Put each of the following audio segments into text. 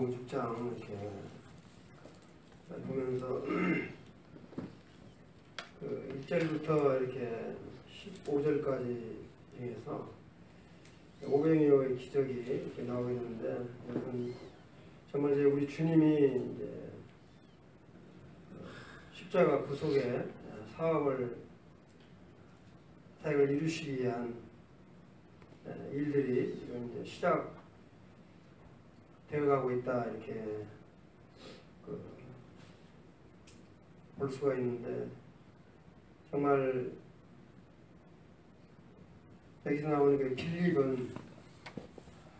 마가복음 6장 이렇게 보면서 그 1절부터 이렇게 15절까지 중에서 오병이어의 기적이 이렇게 나오게 되는데, 여러분 정말 이제 우리 주님이 이제 십자가 구속의 사역을 이루시기 위한 일들이 지금 이제 시작되어가고 있다, 이렇게 볼 수가 있는데, 정말 여기서 나오는 그 빌립은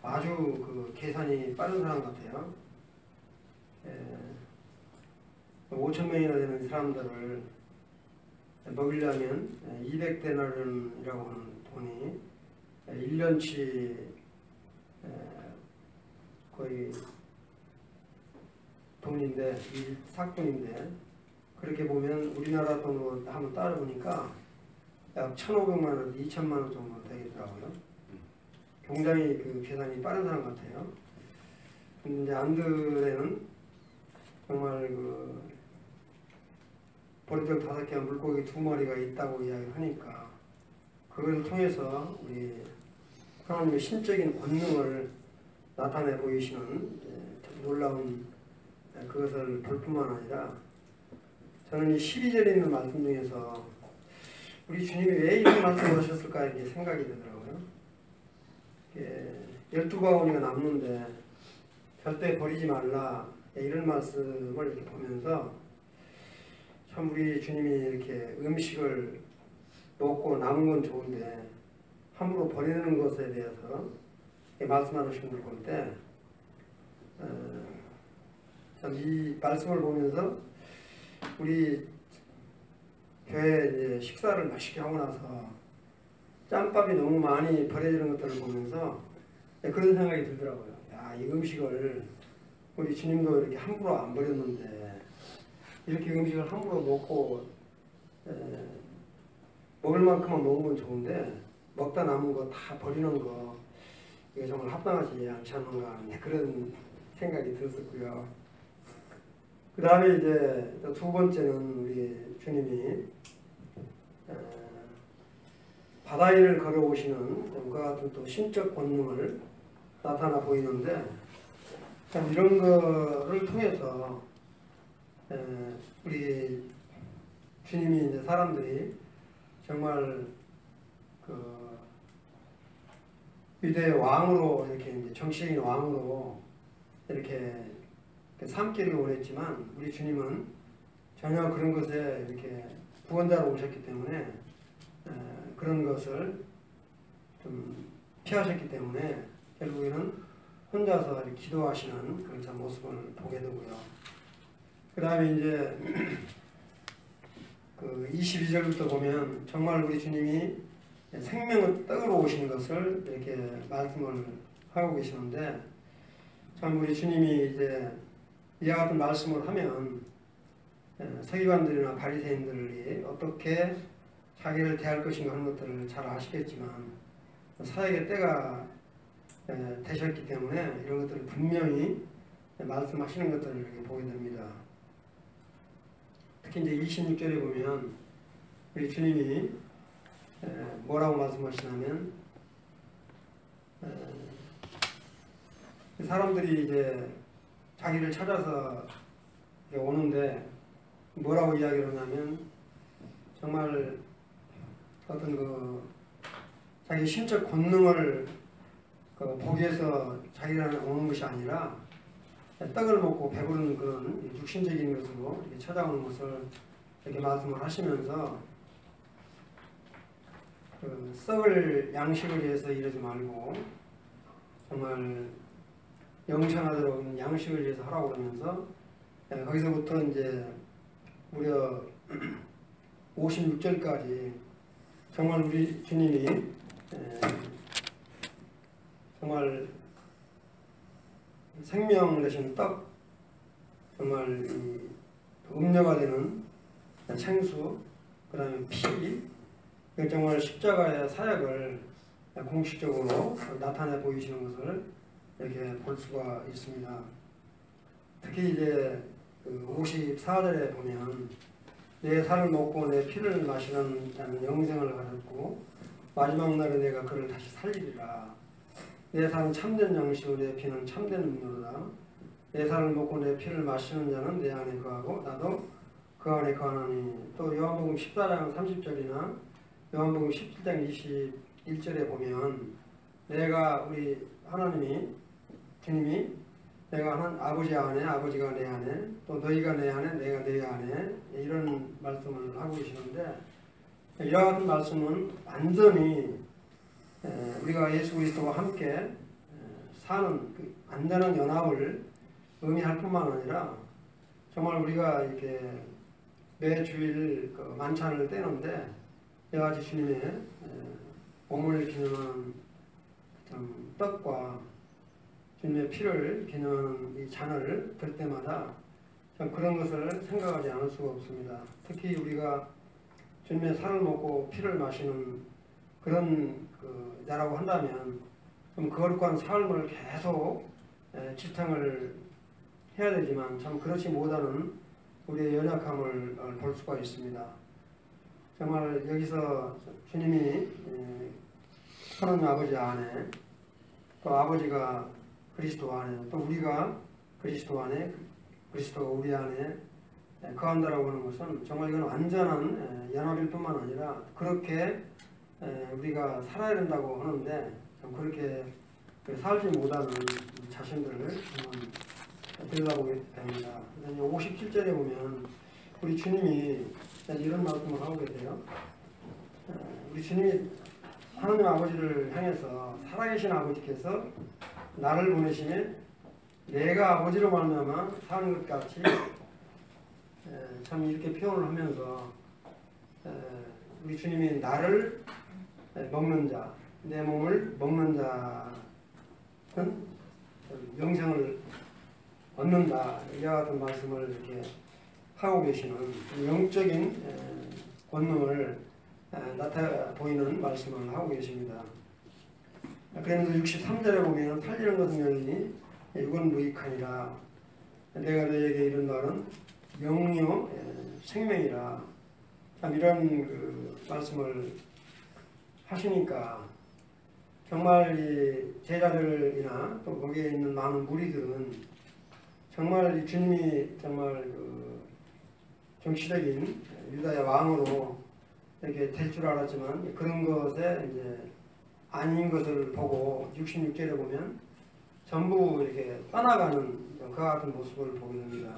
아주 그 계산이 빠른 사람 같아요. 5,000명이나 되는 사람들을 먹이려면 200데나리온이라고 하는 돈이 1년치 거의 돈인데, 삭돈인데, 그렇게 보면 우리나라 돈으로 한번 따져보니까 약 1,500만 원, 2,000만 원 정도 되겠더라고요. 굉장히 그 계산이 빠른 사람 같아요. 근데 이제 안드레는 정말 그 보리떡 5개와 물고기 2마리가 있다고 이야기하니까, 그걸 통해서 우리 하나님의 신적인 권능을 나타내 보이시는 놀라운 그것을 볼 뿐만 아니라, 저는 이 12절에 있는 말씀 중에서 우리 주님이 왜 이런 말씀을 하셨을까 이렇게 생각이 되더라고요. 12바구니가 남는데 절대 버리지 말라, 이런 말씀을 이렇게 보면서 참 우리 주님이 이렇게 음식을 먹고 남은 건 좋은데 함부로 버리는 것에 대해서 말씀하시는 걸 볼 때, 참 이 말씀을 보면서 우리 교회 이제 식사를 맛있게 하고 나서 짬밥이 너무 많이 버려지는 것들을 보면서 그런 생각이 들더라고요. 야, 이 음식을 우리 주님도 이렇게 함부로 안 버렸는데, 이렇게 음식을 함부로 먹고 먹을 만큼만 먹은 건 좋은데 먹다 남은 거 다 버리는 거, 이게 정말 합당하지 않지 않는가, 그런 생각이 들었었고요. 그 다음에 이제 두 번째는 우리 주님이 바다 위를 걸어오시는 그와 같은 또 신적 권능을 나타나 보이는데, 참 이런 거를 통해서 우리 주님이 이제 사람들이 정말 그 유대의 왕으로 이렇게 이제 정치적인 왕으로 이렇게 삼기를 원했지만, 우리 주님은 전혀 그런 것에 이렇게 구원자로 오셨기 때문에 그런 것을 좀 피하셨기 때문에 결국에는 혼자서 이렇게 기도하시는 그런 참 모습을 보게 되고요. 그 다음에 이제 그 22절부터 보면 정말 우리 주님이 생명의 떡으로 오신 것을 이렇게 말씀을 하고 계시는데, 참 우리 주님이 이제 이와 같은 말씀을 하면 서기관들이나 바리새인들이 어떻게 자기를 대할 것인가 하는 것들을 잘 아시겠지만, 사역의 때가 되셨기 때문에 이런 것들을 분명히 말씀하시는 것들을 이렇게 보게 됩니다. 특히 이제 26절에 보면 우리 주님이 뭐라고 말씀하시냐면, 사람들이 이제 자기를 찾아서 오는데 뭐라고 이야기를 하냐면, 정말 어떤 그 자기 신적 권능을 보기 위해서 자기가 오는 것이 아니라 떡을 먹고 배부른 그런 육신적인 것으로 이렇게 찾아오는 것을 이렇게 말씀을 하시면서, 그 썩을 양식을 위해서 이러지 말고 정말 영천하도록 양식을 위해서 하라고 그러면서, 거기서부터 이제 무려 56절까지 정말 우리 주님이 정말 생명 되신 떡, 정말 음료가 되는 생수, 그 다음에 피, 정말 십자가의 사역을 공식적으로 나타내 보이시는 것을 이렇게 볼 수가 있습니다. 특히 이제 그 54절에 보면 내 살을 먹고 내 피를 마시는 자는 영생을 가졌고 마지막 날에 내가 그를 다시 살리리라. 내 살은 참된 양식이요 내 피는 참된 음료로다. 내 살을 먹고 내 피를 마시는 자는 내 안에 거하고 나도 그 안에 거하나니. 또 요한복음 14장 30절이나 요한복음 17장 21절에 보면 내가 우리 하나님이 주님이 내가 한 아버지 안에 아버지가 내 안에 또 너희가 내 안에 내가 내 안에 이런 말씀을 하고 계시는데 이와 같은 말씀은 완전히 우리가 예수 그리스도와 함께 사는 그 완전한 연합을 의미할 뿐만 아니라 정말 우리가 이렇게 매 주일 그 만찬을 떼는데 이와 같이 주님의 몸을 기념하는 떡과 주님의 피를 기념하는 이 잔을 들 때마다 참 그런 것을 생각하지 않을 수가 없습니다. 특히 우리가 주님의 살을 먹고 피를 마시는 그런 그 자라고 한다면 좀 거룩한 삶을 계속 지탱을 해야 되지만 참 그렇지 못하는 우리의 연약함을 볼 수가 있습니다. 정말 여기서 주님이 하나님 아버지 안에 또 아버지가 그리스도 안에 또 우리가 그리스도 안에 그리스도가 우리 안에 거한다라고 하는 것은 정말 이건 완전한 연합일 뿐만 아니라 그렇게 우리가 살아야 된다고 하는데 좀 그렇게 살지 못하는 자신들을 들여다보게 됩니다. 57절에 보면 우리 주님이 이런 말씀을 하고 계세요. 우리 주님이 하나님 아버지를 향해서 살아계신 아버지께서 나를 보내시면 내가 아버지로 말미암아 사는 것 같이 참 이렇게 표현을 하면서 우리 주님이 나를 먹는 자, 내 몸을 먹는 자는 영생을 얻는다. 이와 같은 말씀을 이렇게 하고 계시는 영적인 권능을 나타 보이는 말씀을 하고 계십니다. 그러면서 63절에 보면 살리는 것은 영이니 육은 무익하니라. 내가 너에게 이른 말은 영이요 생명이라. 참 이런 그 말씀을 하시니까 정말 이 제자들이나 또 거기에 있는 많은 무리들은 정말 이 주님이 정말 그 정치적인 유다의 왕으로 이렇게 될 줄 알았지만 그런 것에 이제 아닌 것을 보고 66절에 보면 전부 이렇게 떠나가는 그와 같은 모습을 보게 됩니다.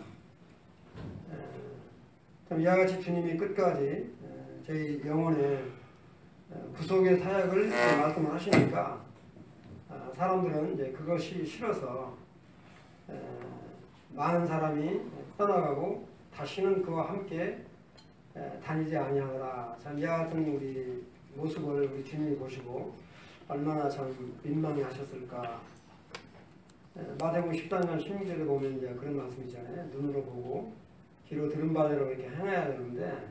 참 이와 같이 주님이 끝까지 저희 영혼의 구속의 사역을 말씀을 하시니까 사람들은 이제 그것이 싫어서 많은 사람이 떠나가고 다시는 그와 함께 다니지 아니하더라. 참 이와 같은 우리 모습을 우리 주님이 보시고 얼마나 참 민망해 하셨을까. 마태복음 10장 16절에 보면 이제 그런 말씀이잖아요. 눈으로 보고 귀로 들은 바대로 이렇게 행해야 되는데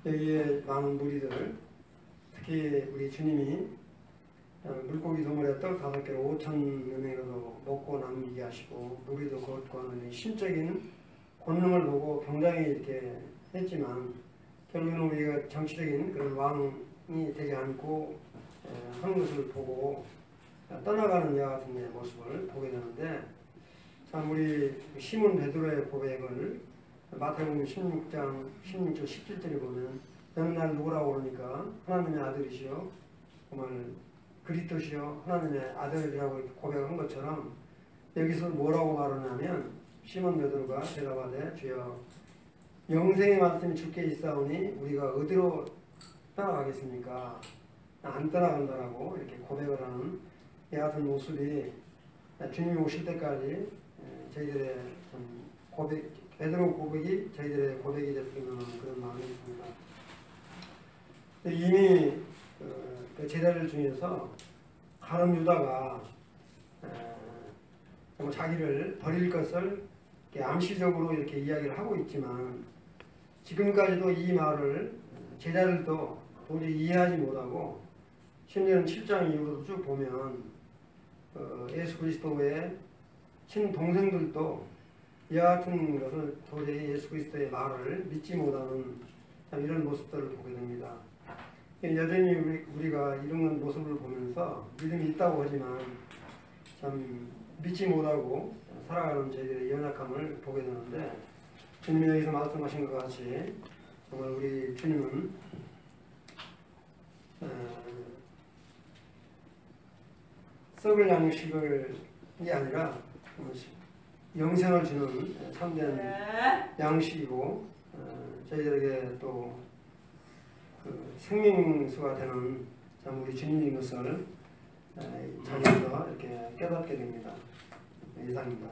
여기에 많은 무리들 특히 우리 주님이 물고기 도물에 떡 5개로 5,000명으로도 먹고 남기게 하시고 무리도 걷고 하는 신적인 권능을 보고 굉장히 이렇게 했지만 결국은 우리가 정치적인 그런 왕이 되지 않고 하는 것을 보고 떠나가는 자 같은 모습을 보게 되는데 참 우리 시몬 베드로의 고백을 마태복음 16장 16절 17절에 보면 너는 날 누구라고 그러니까 하나님의 아들이시요 정말 그리스도시요 하나님의 아들이라고 고백한 것처럼 여기서 뭐라고 말하냐면 시몬 베드로가 대답하되 주여 영생의 말씀이 주께 있사오니 우리가 어디로 떠나가겠습니까? 안 떠나간다라고 이렇게 고백을 하는 이 같은 모습이 주님이 오실 때까지 저희들의 고백, 베드로 고백이 저희들의 고백이 됐으면 하는 그런 마음이 있습니다. 이미 그 제자들 중에서 가룟 유다가 자기를 버릴 것을 암시적으로 이렇게 이야기를 하고 있지만 지금까지도 이 말을 제자들도 도저히 이해하지 못하고 심지어는 7장 이후로 쭉 보면 예수 그리스도의 친동생들도 이와 같은 것을 도저히 예수 그리스도의 말을 믿지 못하는 참 이런 모습들을 보게 됩니다. 여전히 우리가 이런 모습을 보면서 믿음이 있다고 하지만 참 믿지 못하고 살아가는 저희들의 연약함을 보게 되는데, 주님이 여기서 말씀하신 것 같이 정말 우리 주님은 썩을 양식이 아니라 영생을 주는 참된 양식이고, 저희들에게 또 그 생명수가 되는 참 우리 주님인 것을 자기에서 이렇게 깨닫게 됩니다. 이상입니다.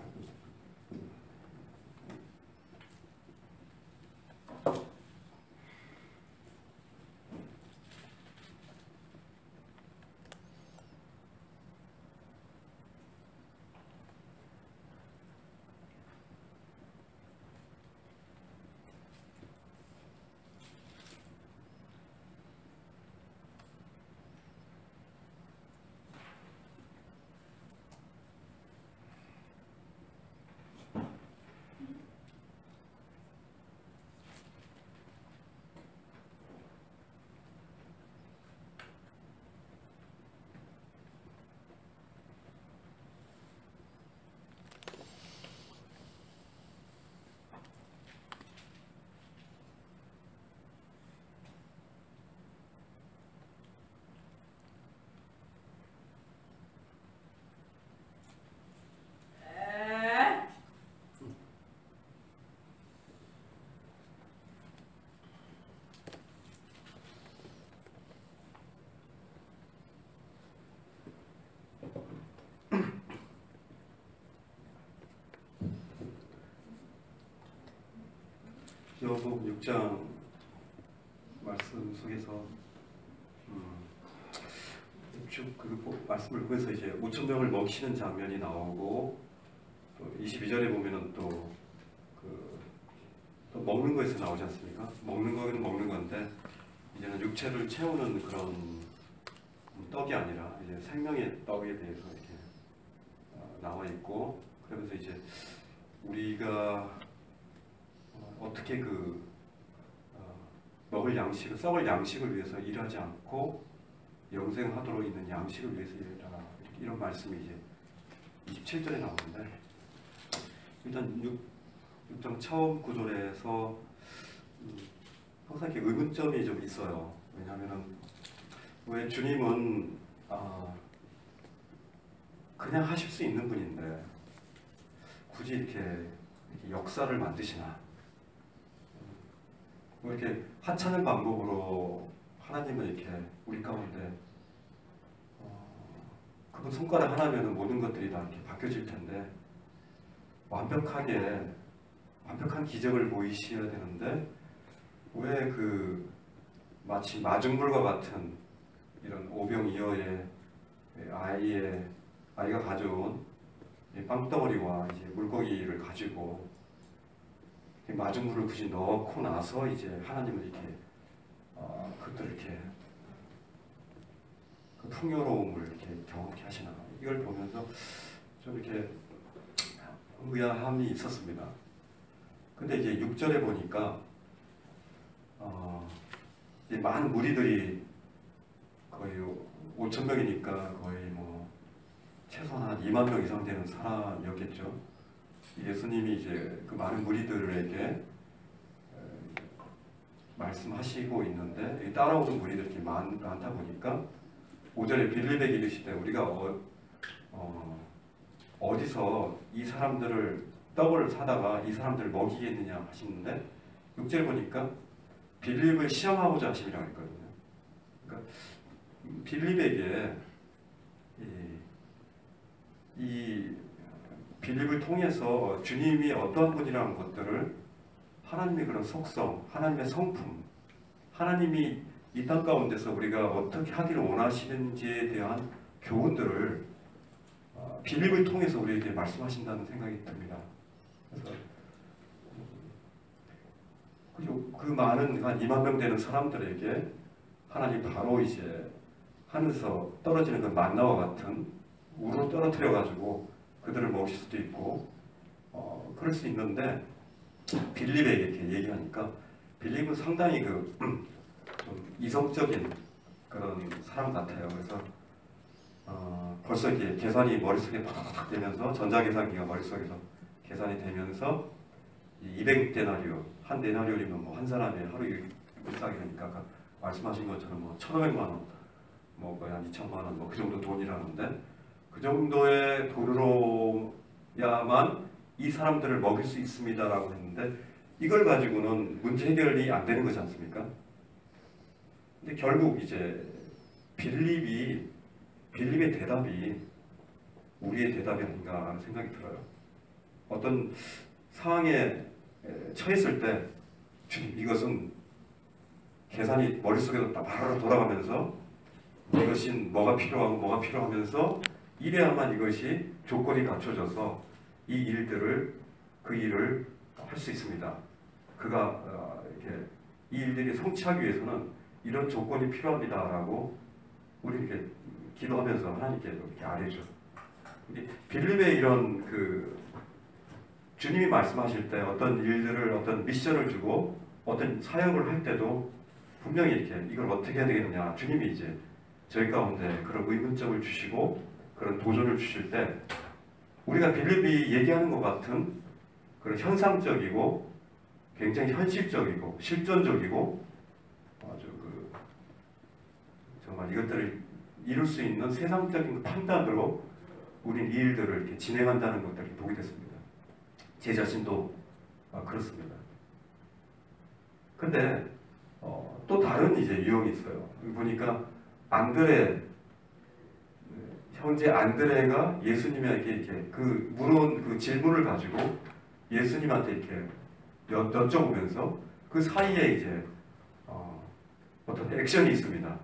요한복음 6장 말씀 속에서 쭉 그 말씀을 보면서 이제 5천 명을 먹이시는 장면이 나오고, 또 22절에 보면은 또 먹는 거에서 나오지 않습니까? 먹는 거는 먹는 건데 이제는 육체를 채우는 그런 떡이 아니라 이제 생명의 떡에 대해서 이렇게 나와 있고, 그러면서 이제 우리가 어떻게 먹을 양식을, 썩을 양식을 위해서 일하지 않고 영생하도록 있는 양식을 위해서 일하라, 이런 말씀이 이제 27절에 나오는데, 일단 6장 처음 구절에서 항상 이렇게 의문점이 좀 있어요. 왜냐하면 왜 주님은 그냥 하실 수 있는 분인데 굳이 이렇게 역사를 만드시나? 이렇게 하찮은 방법으로 하나님은 이렇게 우리 가운데 그분 손가락 하나면 모든 것들이 다 이렇게 바뀌어질 텐데, 완벽한 기적을 보이셔야 되는데 왜 마치 마중물과 같은 이런 오병이어의 아이가 가져온 빵덩어리와 이제 물고기를 가지고 마중물을 굳이 넣고 나서 이제 하나님은 이렇게 그것들을 이렇게 그 풍요로움을 이렇게 경험케 하시나, 이걸 보면서 좀 이렇게 의아함이 있었습니다. 근데 이제 6절에 보니까 이제 많은 무리들이 거의 5천 명이니까 거의 뭐 최소한 한 2만 명 이상 되는 사람이었겠죠. 예수님이 이제 그 많은 무리들에게 말씀하시고 있는데 따라오는 무리들이 이렇게 많다 보니까 5절에 빌립에게 이르시되 우리가 어디서 이 사람들을 떡을 사다가 이 사람들을 먹이겠느냐 하시는데, 6절 보니까 빌립을 시험하고자 하심이라고 했거든요. 그러니까 빌립에게 이 빌립을 통해서 주님이 어떠한 분이라는 것들을, 하나님의 그런 속성, 하나님의 성품, 하나님이 이 땅 가운데서 우리가 어떻게 하기를 원하시는지에 대한 교훈들을 빌립을 통해서 우리에게 말씀하신다는 생각이 듭니다. 그래서 그 많은 한 2만 명 되는 사람들에게 하나님 바로 이제 하늘에서 떨어지는 그 만나와 같은 우로 떨어뜨려 가지고 그들을 먹일 수도 있고, 그럴 수 있는데 빌립에 이렇게 얘기하니까 빌립은 상당히 좀 이성적인 그런 사람 같아요. 그래서 벌써 이렇게 계산이 머릿속에 팍팍 되면서 전자계산기가 머릿속에서 계산이 되면서 200데나리오, 한 데나리오이면 뭐 한 사람의 하루 일상이니까 아까 말씀하신 것처럼 뭐 1,500만 원, 뭐 거의 한 2천만 원, 뭐 그 정도 돈이라는데 그 정도의 돈으로야만 이 사람들을 먹일 수 있습니다라고 했는데 이걸 가지고는 문제 해결이 안 되는 거지 않습니까? 근데 결국 이제 빌립의 대답이 우리의 대답이 아닌가 하는 생각이 들어요. 어떤 상황에 처했을 때 주님 이것은 계산이 머릿속에서 바로 돌아가면서 이것이 뭐가 필요하고 뭐가 필요하면서 이래야만 이것이 조건이 갖춰져서 이 일들을 그 일을 할 수 있습니다. 그가 이렇게 이 일들이 성취하기 위해서는 이런 조건이 필요합니다라고 우리 이렇게 기도하면서 하나님께 이렇게 아뢰죠. 빌립의 이런 주님이 말씀하실 때 어떤 일들을 어떤 미션을 주고 어떤 사역을 할 때도 분명히 이렇게 이걸 어떻게 해야 되겠느냐 주님이 이제 저희 가운데 그런 의문점을 주시고 그런 도전을 주실 때 우리가 빌립이 얘기하는 것 같은 그런 현상적이고 굉장히 현실적이고 실존적이고 아주 정말 이것들을 이룰 수 있는 세상적인 판단으로 우리는 이 일들을 이렇게 진행한다는 것들을 보게 됐습니다. 제 자신도 그렇습니다. 근데 또 다른 이제 유형이 있어요. 보니까 형제 안드레가 예수님에게 이렇게 물어온 그 질문을 가지고 예수님한테 이렇게 여쭤보면서 그 사이에 이제 어떤 액션이 있습니다.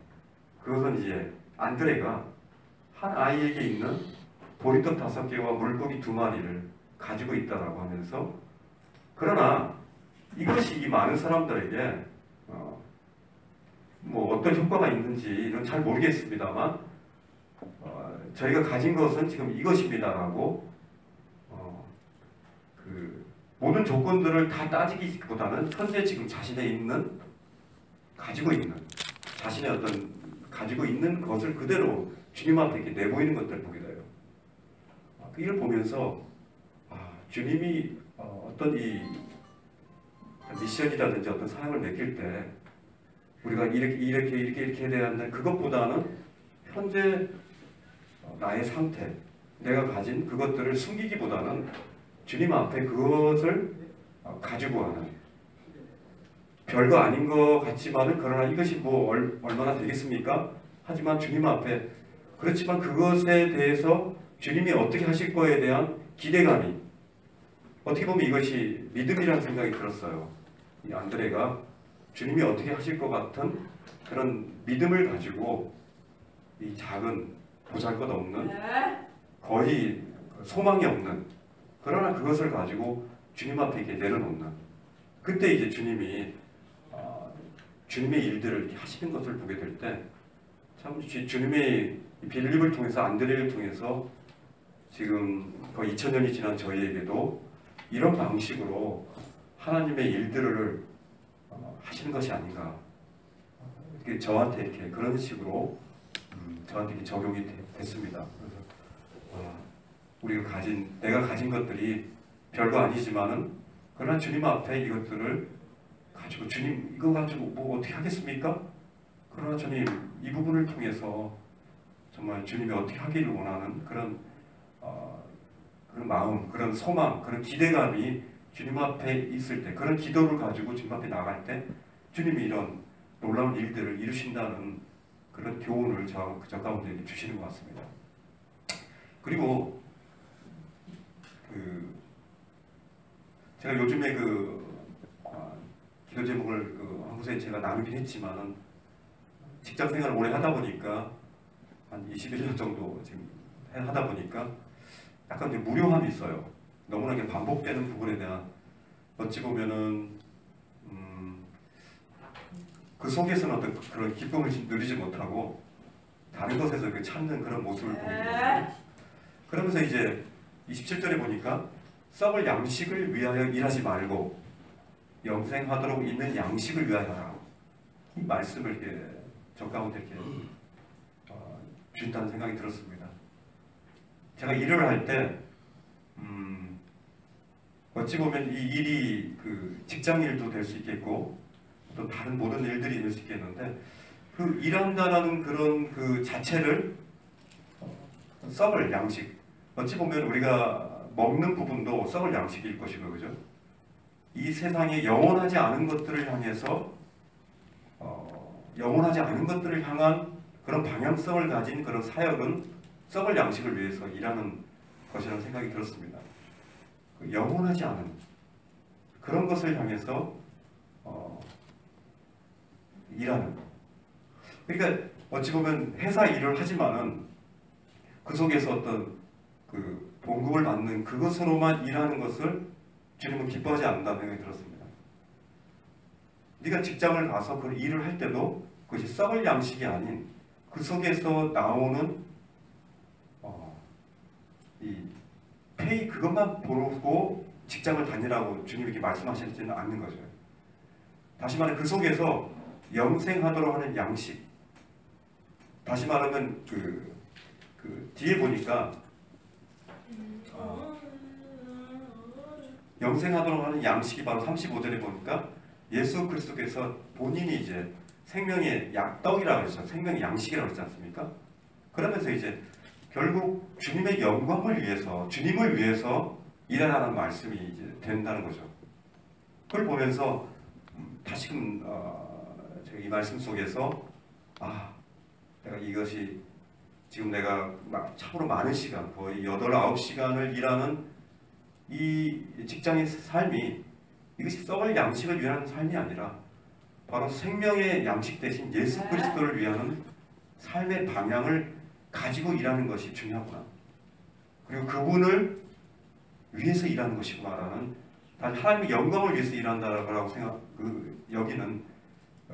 그것은 이제 안드레가 한 아이에게 있는 보리떡 5개와 물고기 2마리를 가지고 있다라고 하면서 그러나 이것이 이 많은 사람들에게 뭐 어떤 효과가 있는지는 잘 모르겠습니다만 저희가 가진 것은 지금 이것입니다라고 모든 조건들을 다 따지기보다는 현재 지금 가지고 있는 것을 그대로 주님 앞에 이렇게 내보이는 것들을 보게 돼요. 이걸 보면서 주님이 어떤 이 미션이라든지 어떤 사역을 맡길 때 우리가 이렇게 해야 된다는 그것보다는 현재 나의 상태, 내가 가진 그것들을 숨기기보다는 주님 앞에 그것을 가지고 하는 별거 아닌 것 같지만은 그러나 이것이 뭐 얼마나 되겠습니까? 하지만 주님 앞에 그렇지만 그것에 대해서 주님이 어떻게 하실 거에 대한 기대감이 어떻게 보면 이것이 믿음이라는 생각이 들었어요. 이 안드레가 주님이 어떻게 하실 것 같은 그런 믿음을 가지고 이 작은 보잘것없는 거의 소망이 없는 그러나 그것을 가지고 주님 앞에 이렇게 내려놓는 그때 이제 주님의 일들을 이렇게 하시는 것을 보게 될 때 참 주님의 빌립을 통해서 안드레를 통해서 지금 거의 2000년이 지난 저희에게도 이런 방식으로 하나님의 일들을 하시는 것이 아닌가. 이렇게 저한테 이렇게 그런 식으로 저한테 이렇게 적용이 됐습니다. 그래서 내가 가진 것들이 별거 아니지만은 그러나 주님 앞에 이것들을 가지고 주님 이거 가지고 뭐 어떻게 하겠습니까? 그러나 주님 이 부분을 통해서 정말 주님이 어떻게 하기를 원하는 그런 마음, 그런 소망, 그런 기대감이 주님 앞에 있을 때 그런 기도를 가지고 주님 앞에 나갈 때 주님이 이런 놀라운 일들을 이루신다는 그런 교훈을 저 가운데 주시는 것 같습니다. 그리고 제가 요즘에 기도 제목을 한 곳에 제가 나누긴 했지만은 직장 생활을 오래 하다 보니까 한 21년 정도 지금 하다 보니까 약간 이제 무료함이 있어요. 너무나 이게 반복되는 부분에 대한 어찌 보면은 그 속에서는 어떤 그런 기쁨을 누리지 못하고 다른 것에서 찾는 그런 모습을 보게 됩니다. 그러면서 이제 27절에 보니까 썩을 양식을 위하여 일하지 말고 영생하도록 있는 양식을 위하여 하라. 이 말씀을 이렇게 저 가운데 이렇게 주신다는 생각이 들었습니다. 제가 일을 할 때 어찌 보면 이 일이 그 직장 일도 될 수 있겠고 또 다른 모든 일들이 될 수 있겠는데 그 일한다라는 그런 그 자체를 썩을 양식, 어찌 보면 우리가 먹는 부분도 썩을 양식일 것이고, 그죠? 이 세상에 영원하지 않은 것들을 향해서 영원하지 않은 것들을 향한 그런 방향성을 가진 그런 사역은 썩을 양식을 위해서 일하는 것이라는 생각이 들었습니다. 영원하지 않은 그런 것을 향해서 일하는. 그러니까 어찌 보면 회사 일을 하지만은 그 속에서 어떤 그 봉급을 받는 그것으로만 일하는 것을 주님은 기뻐하지 않는다는 생각이 들었습니다. 네가 직장을 가서 그 일을 할 때도 그것이 썩을 양식이 아닌 그 속에서 나오는 이 페이 그것만 보고 직장을 다니라고 주님이 이렇게 말씀하시지는 않는 거죠. 다시 말해 그 속에서 영생하도록 하는 양식. 다시 말하면 그 뒤에 보니까 영생하도록 하는 양식이 바로 35절에 보니까 예수 그리스도께서 본인이 이제 생명의 떡이라고 했죠. 생명의 양식이라고 했지 않습니까? 그러면서 이제 결국 주님의 영광을 위해서, 주님을 위해서 일하라는 말씀이 이제 된다는 거죠. 그걸 보면서 다시금 제가 이 말씀 속에서 내가 이것이 지금 내가 참으로 많은 시간, 거의 8, 9시간을 일하는 이 직장의 삶이 이것이 썩을 양식을 위한 삶이 아니라 바로 생명의 양식 대신 예수 그리스도를 위하는 삶의 방향을 가지고 일하는 것이 중요하구나. 그리고 그분을 위해서 일하는 것이구나라는, 단 하나님의 영광을 위해서 일한다라고 여기는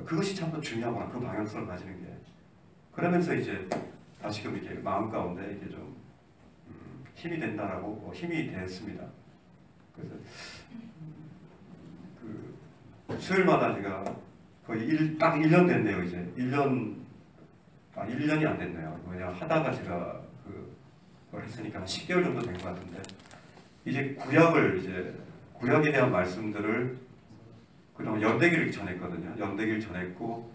그것이 참 더 중요하구나. 그 방향성을 가지는 게. 그러면서 이제 다시금 이렇게 마음 가운데 이렇게 좀 힘이 된다라고 힘이 됐습니다. 그래서 그 수요일마다 제가 거의 딱 1년 됐네요. 이제 1년이 안 됐네요. 왜냐면 하다가 제가 그걸 했으니까 한 10개월 정도 된 것 같은데 이제 구약에 대한 말씀들을 그동안 연대기를 전했거든요. 연대기를 전했고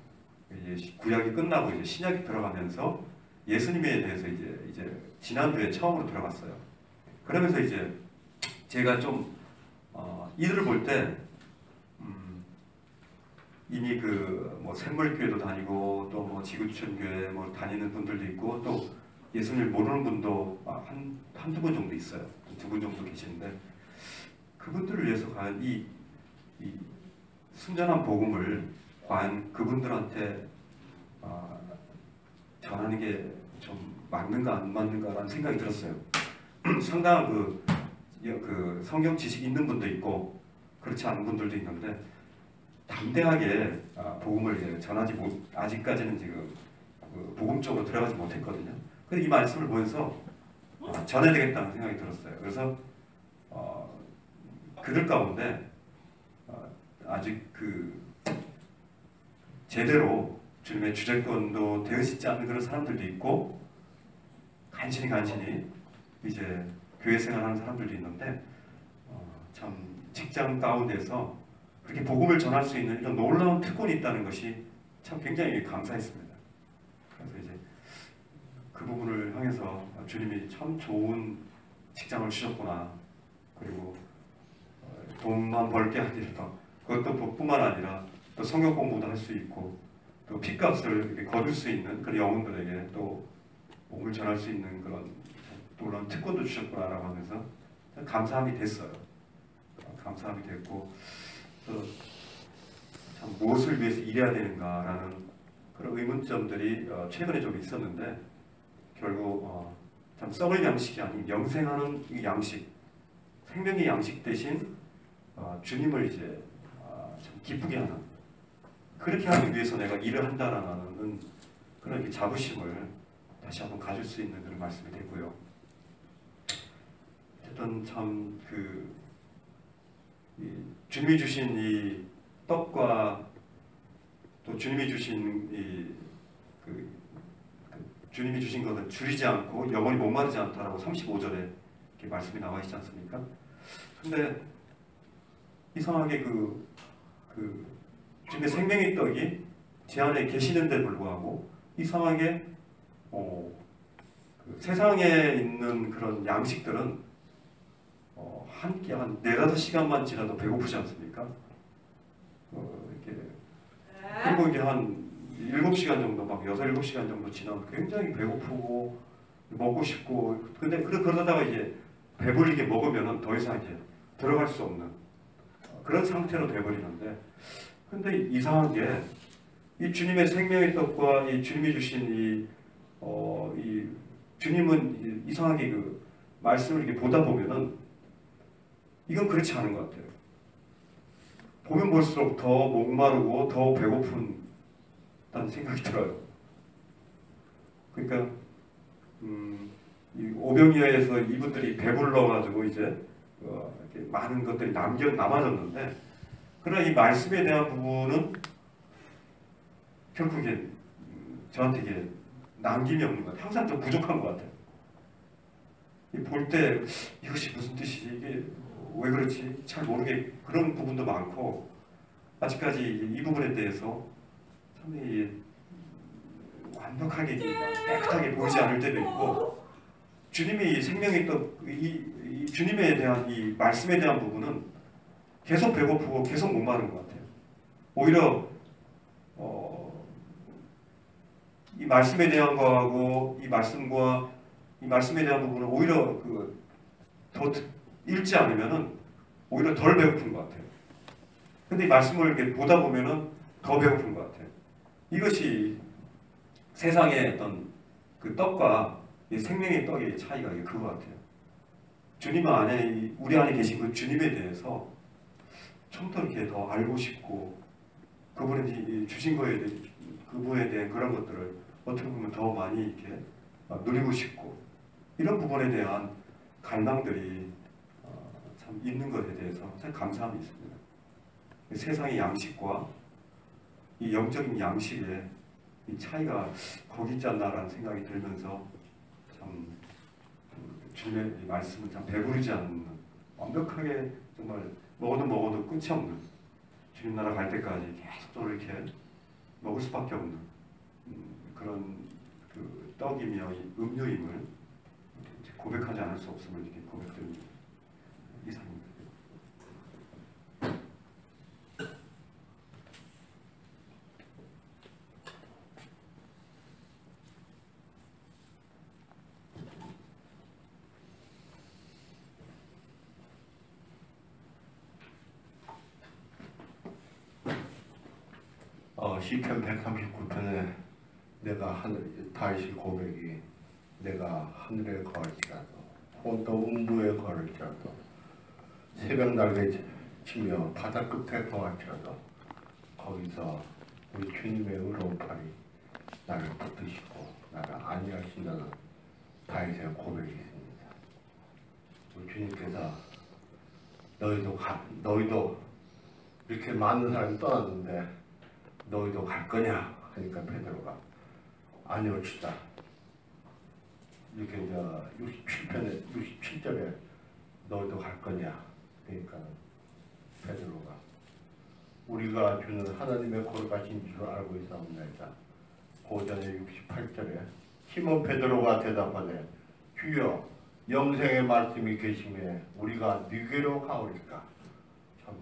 이제 구약이 끝나고 이제 신약이 들어가면서 예수님에 대해서 이제 지난주에 처음으로 들어갔어요. 그러면서 이제 제가 좀 이들을 볼 때 이미 뭐 샘물교회도 다니고 또 뭐 지구촌교회 뭐 다니는 분들도 있고 또 예수님을 모르는 분도 한두 분 정도 있어요. 2분 정도 계시는데 그분들을 위해서 과연 이 순전한 복음을 과연 그분들한테 전하는 게 좀 맞는가 안 맞는가라는 생각이 들었어요. 상당한 그 성경 지식 있는 분도 있고 그렇지 않은 분들도 있는데 담대하게 복음을 전하지 아직까지는 지금 복음 쪽으로 들어가지 못했거든요. 근데 이 말씀을 보면서 전해야 되겠다는 생각이 들었어요. 그래서 그들 가운데 아직 제대로 주님의 주재권도 되어지지 않는 그런 사람들도 있고 간신히 이제 교회 생활하는 사람들도 있는데 참 직장 가운데서 그렇게 복음을 전할 수 있는 이런 놀라운 특권이 있다는 것이 참 굉장히 감사했습니다. 그래서 이제 그 부분을 향해서 주님이 참 좋은 직장을 주셨구나. 그리고 돈만 벌게 아니라 그것도 복뿐만 아니라 또 성경 공부도 할 수 있고 또 핏값을 이렇게 거둘 수 있는 그런 영혼들에게 또 복음을 전할 수 있는 그런 놀라운 특권도 주셨구나라고 하면서 감사함이 됐어요. 감사함이 됐고 참 무엇을 위해서 일해야 되는가라는 그런 의문점들이 최근에 좀 있었는데 결국 참 썩을 양식이 아닌 영생하는 이 양식, 생명의 양식 대신 주님을 이제 참 기쁘게 하는, 그렇게 하기 위해서 내가 일을 한다라는 그런 자부심을 다시 한번 가질 수 있는 그런 말씀이 됐고요. 어쨌든 참 주님이 주신 이 떡과 또 주님이 주신 주님이 주신 것은 줄이지 않고 영원히 목마르지 않다라고 35절에 이렇게 말씀이 나와 있지 않습니까? 근데 이상하게 주님의 생명의 떡이 제 안에 계시는데 불구하고 이상하게 세상에 있는 그런 양식들은 한 끼 한 4-5시간만 지나도 배고프지 않습니까? 이렇게 그리고 이게 한 7시간 정도, 막 6-7시간 정도 지나면 굉장히 배고프고 먹고 싶고, 근데 그러다가 이제 배불리게 먹으면은 더 이상 이제 들어갈 수 없는 그런 상태로 돼버리는데, 근데 이상한 게 이 주님의 생명의 떡과 이 주님이 주신 이 주님은 이상하게 말씀을 이렇게 보다 보면은 이건 그렇지 않은 것 같아요. 보면 볼수록 더 목마르고 더 배고픈 다는 생각이 들어요. 그러니까 이 오병이어에서 이분들이 배불러가지고 이제 이렇게 많은 것들이 남아졌는데, 그러나 이 말씀에 대한 부분은 결국에 저한테 이게 남김이 없는 것 같아요. 항상 좀 부족한 것 같아요. 볼 때 이것이 무슨 뜻이지, 이게 왜 그렇지 잘 모르게 그런 부분도 많고, 아직까지 이 부분에 대해서 참 완벽하게 깨끗하게 보이지 않을 때도 있고, 주님이 생명의 떡, 이 주님에 대한 이 말씀에 대한 부분은 계속 배고프고 계속 목마른 것 같아요. 오히려 이 말씀에 대한 거하고 이 말씀에 대한 부분은 오히려 더 읽지 않으면은 오히려 덜 배고픈 것 같아요. 근데 이 말씀을 이렇게 보다 보면은 더 배고픈 것 같아요. 이것이 세상의 어떤 그 떡과 이 생명의 떡의 차이가 그거 같아요. 주님 안에, 우리 안에 계신 그 주님에 대해서 좀 더 이렇게 더 알고 싶고, 그분이 주신 거에 대해, 그분에 대한 그런 것들을 어떻게 보면 더 많이 이렇게 누리고 싶고, 이런 부분에 대한 갈망들이 참 있는 것에 대해서 참 감사함이 있습니다. 세상의 양식과 이 영적인 양식의 이 차이가 거기 있지 않나라는 생각이 들면서 참 주님의 이 말씀은 참 배부르지 않는, 완벽하게 정말 먹어도 끝이 없는, 주님 나라 갈 때까지 계속 이렇게 먹을 수밖에 없는 그런 떡이며 음료임을 고백하지 않을 수 없음을 이렇게 고백드립니다. 이상입니다. 시편 139편에 다윗의 고백이, 내가 하늘에 거할지라도 혼또 음부에 거할지라도 새벽 날개 치며 바다 끝에 거할지라도 거기서 우리 주님의 의로운 팔이 나를 붙드시고 나를 안위하신다는 다윗의 고백이 있습니다. 우리 주님께서 너희도 이렇게 많은 사람이 떠났는데 너희도 갈 거냐 하니까 베드로가 아니요 주다, 이렇게 이제 67절에 너희도 갈 거냐 그러니까 베드로가 우리가 주는 하나님의 거룩하신 줄 알고 있사옵나이다. 고전의 68절에 시몬 베드로가 대답하되 주여 영생의 말씀이 계심에 우리가 네게로 가오리까. 참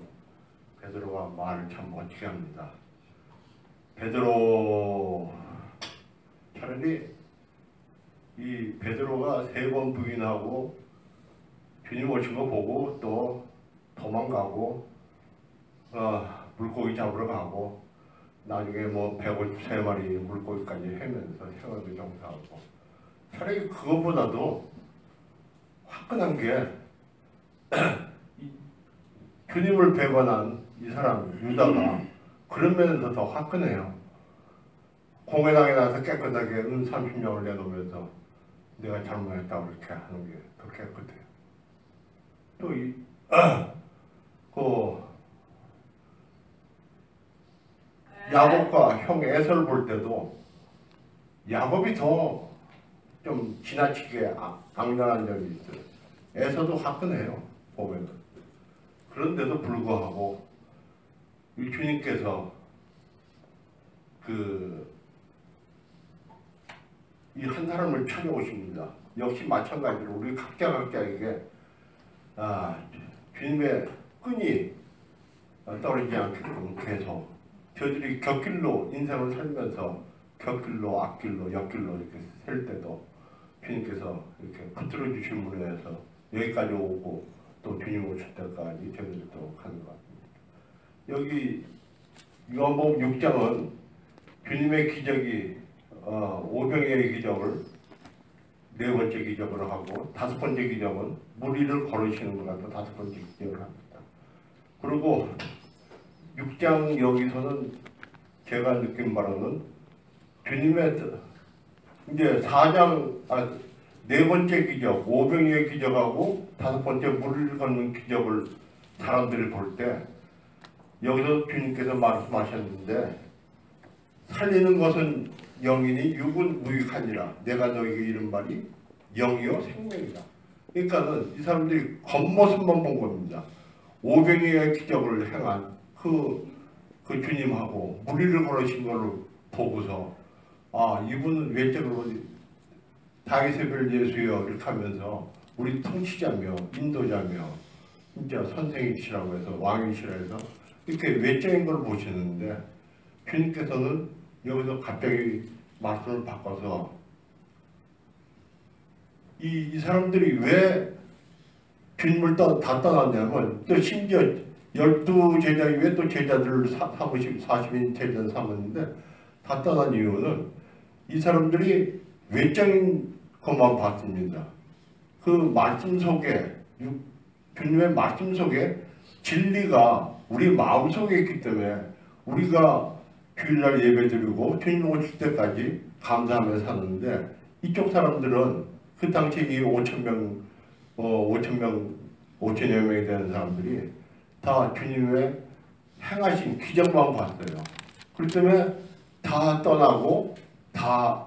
베드로가 말을 참 멋지게 합니다. 베드로, 차라리 이 베드로가 3번 부인하고 주님 오신 거 보고 또 도망가고 물고기 잡으러 가고 나중에 뭐 153마리 물고기까지 해면서 생활도 정사하고, 차라리 그것보다도 화끈한 게 주님을 배반한 이 사람 유다가 그런 면에서 더 화끈해요. 공회당에 나서 깨끗하게 30명을 내놓으면서 내가 잘못했다고 그렇게 하는 게 더 깨끗해요. 또 그 야곱과 형 에서를 볼 때도 야곱이 더 좀 지나치게 악랄한 점이 있어요. 에서도 화끈해요. 보면. 그런데도 불구하고 이 주님께서 이 한 사람을 찾아오십니다. 역시 마찬가지로 우리 각자에게 주님의 끈이 떨어지지 않게끔 계속 저들이 곁길로 인생을 살면서 곁길로 앞길로 옆길로 이렇게 셀 때도 주님께서 이렇게 붙들어 주신 분에 의해서 여기까지 오고 또 주님 오실 때까지 저희들이 또 가는 것 같습니다. 여기 요한복음 6장은 주님의 기적이 오병이의 기적을 네 번째 기적으로 하고 다섯 번째 기적은 물 위를 걸으시는 것 같아 다섯 번째 기적을 합니다. 그리고 6장 여기서는 제가 느낀 바로는 주님의 이제 4장 네 번째 기적 오병이의 기적하고 다섯 번째 물 위를 걷는 기적을 사람들이 볼 때 여기서 주님께서 말씀하셨는데 살리는 것은 영이니 육은 무익하니라. 내가 너에게 이른 말이 영이요 생명이다. 그러니까는 이 사람들이 겉모습만 본 겁니다. 오병이의 기적을 행한 그 주님하고 무리를 걸으신 걸로 보고서 이분은 외적으로 다윗의 별 예수여 이렇게 하면서 우리 통치자며 인도자며 진짜 선생이시라고 해서 왕이시라 해서 이렇게 외적인 걸 보시는데 주님께서는 여기서 갑자기 말씀을 바꿔서 이 사람들이 왜 주님을 다 떠났냐면 또 심지어 12제자 이외에 또 제자들을 40인 제자를 삼았는데 다 떠난 이유는 이 사람들이 외적인 것만 봤습니다. 그 말씀 속에 주님의 말씀 속에 진리가 우리 마음속에 있기 때문에 우리가 주일날 예배드리고 주님 오실 때까지 감사하며 사는데 이쪽 사람들은 그 당시 이 5,000여 명이 되는 사람들이 다 주님의 행하신 기적만 봤어요. 그렇기 때문에 다 떠나고 다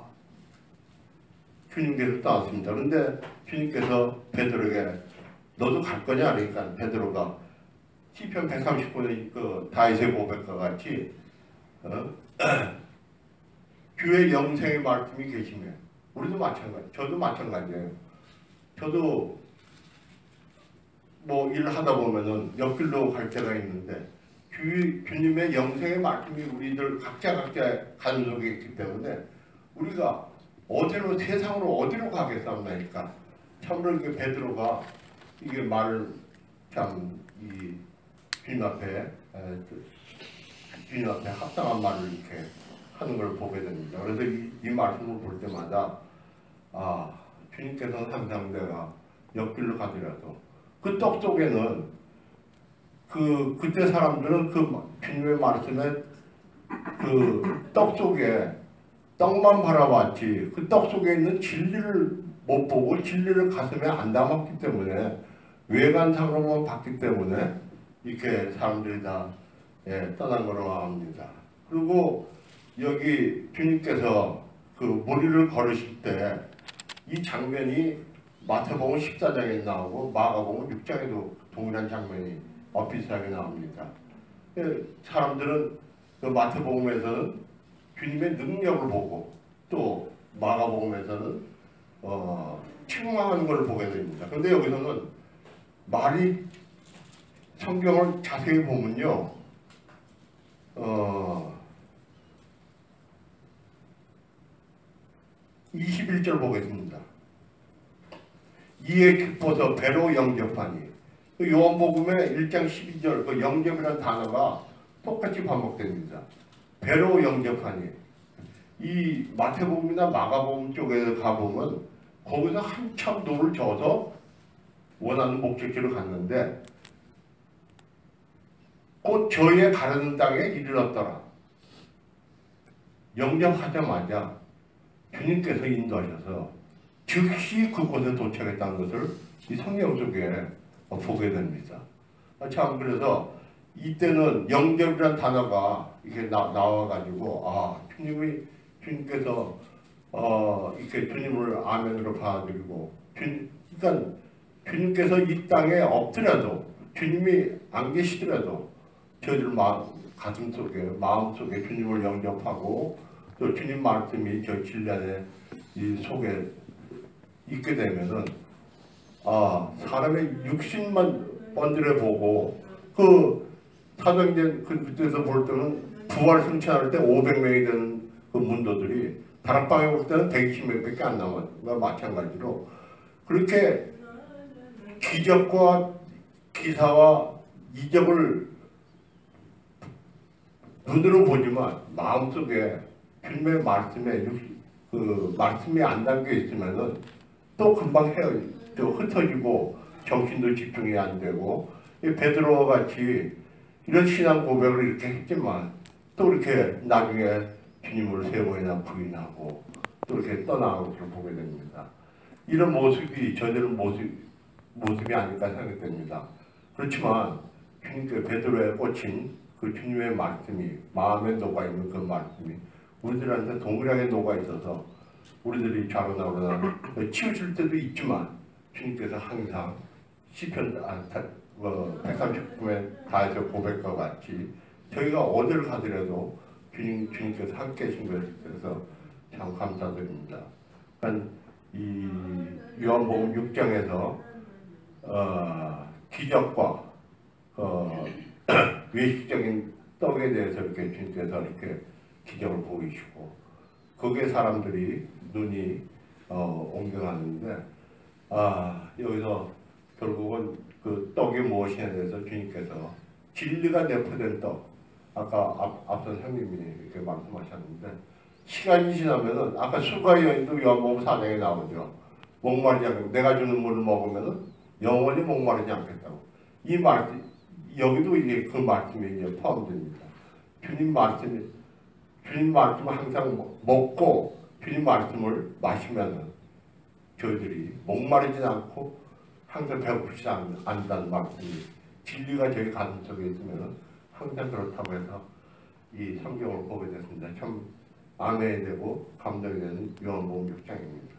주님께서 떠났습니다. 그런데 주님께서 베드로에게 너도 갈 거냐? 그러니까 베드로가 시편 139의 그 다윗의 고백과 같이 주의 영생의 말씀이 계시면 우리도 마찬가지, 저도 마찬가지예요. 저도 뭐 일을 하다 보면은 옆길로 갈 때가 있는데 주님의 영생의 말씀이 우리들 각자 가는 속에 있기 때문에 우리가 어디로 세상으로 어디로 가겠습니까? 참으로 이게 베드로가 이게 말을 참 이 주님 앞에 합당한 말을 이렇게 하는 걸 보게 됩니다. 그래서 이 말씀을 볼 때마다 주님께서는 항상 내가 옆길로 가더라도 그 떡 속에는 그때 사람들은 그 주님의 말씀에 그 떡 속에 떡만 바라봤지 그 떡 속에 있는 진리를 못 보고 진리를 가슴에 안 담았기 때문에 외관상으로만 봤기 때문에 이렇게 사람들이 다 떠난 거로 합니다. 그리고 여기 주님께서 그 무리를 걸으실 때 이 장면이 마태복음 14장에 나오고 마가복음 6장에도 동일한 장면이 비슷하게 나옵니다. 사람들은 그 마태복음에서는 주님의 능력을 보고 또 마가복음에서는 책망하는 걸 보게 됩니다. 그런데 여기서는 말이 성경을 자세히 보면요. 21절 보겠습니다. 이에 기뻐서 배로 영접하니 그 요한복음의 1장 12절 그 영접이라는 단어가 똑같이 반복됩니다. 배로 영접하니 이 마태복음이나 마가복음 쪽에 가보면 거기서 한참 노를 저어서 원하는 목적지로 갔는데 곧 저의 가르는 땅에 이르렀더라. 영접하자마자 주님께서 인도하셔서 즉시 그곳에 도착했다는 것을 이 성경 속에 보게 됩니다. 참 그래서 이때는 영접이라는 단어가 이렇게 나와가지고 주님께서 이렇게 주님을 아멘으로 받아들이고 그러니까 주님께서 이 땅에 없더라도 주님이 안 계시더라도 저희들 가슴 속에 마음 속에 주님을 영접하고 또 주님 말씀이 저 진리 안에 이 속에 있게 되면은 사람의 육신만 번들어 보고 그 사도행전 그때서 볼 때는 부활 승천할 때 500명이 되는 그 문도들이 다락방에 올 때는 120명밖에 안 남았고 마찬가지로 그렇게 기적과 기사와 이적을 눈으로 보지만 마음속에 주님의 말씀에 그 말씀이 안 담겨 있으면은 또 금방 또 흩어지고 정신도 집중이 안 되고 베드로와 같이 이런 신앙 고백을 이렇게 했지만 또 이렇게 나중에 주님을 세 번이나 부인하고 또 이렇게 떠나가는 것을 보게 됩니다. 이런 모습이 저들은 모습이 아닐까 생각됩니다. 그렇지만 주님께 베드로에 꽂힌 그 주님의 말씀이 마음에 녹아있는 그 말씀이 우리들한테 동일하게 녹아있어서 우리들이 좌로나로나 치우칠 때도 있지만 주님께서 항상 시편 139편에 다해서 고백과 같이 저희가 어디를 가더라도 주님께서 함께 계신 것에 대해서 참 감사드립니다. 그러니까 이 요한복음 6장에서 기적과 외식적인 떡에 대해서 이렇게 주님께서 이렇게 기적을 보이시고 거기에 사람들이 눈이 옮겨가는데 여기서 결국은 그 떡이 무엇이냐에 대해서 주님께서 진리가 내포된 떡 아까 앞선 형님이 이렇게 말씀하셨는데 시간이 지나면은 아까 술과 여인도 요한복음 4장에 나오죠. 목마르지 않고 내가 주는 물을 먹으면은 영원히 목마르지 않겠다고. 이 말씀 여기도 이제 그 말씀이 이제 포함됩니다. 주님 말씀을 항상 먹고 주님 말씀을 마시면은 저희들이 목마르지 않고 항상 배고프지 않는다는 말씀이 진리가 저희 가슴 속에 있으면은 항상 그렇다고 해서 이 성경을 보게 됐습니다. 참 아멘이 되고 감동이 되는 요한복음 6장입니다.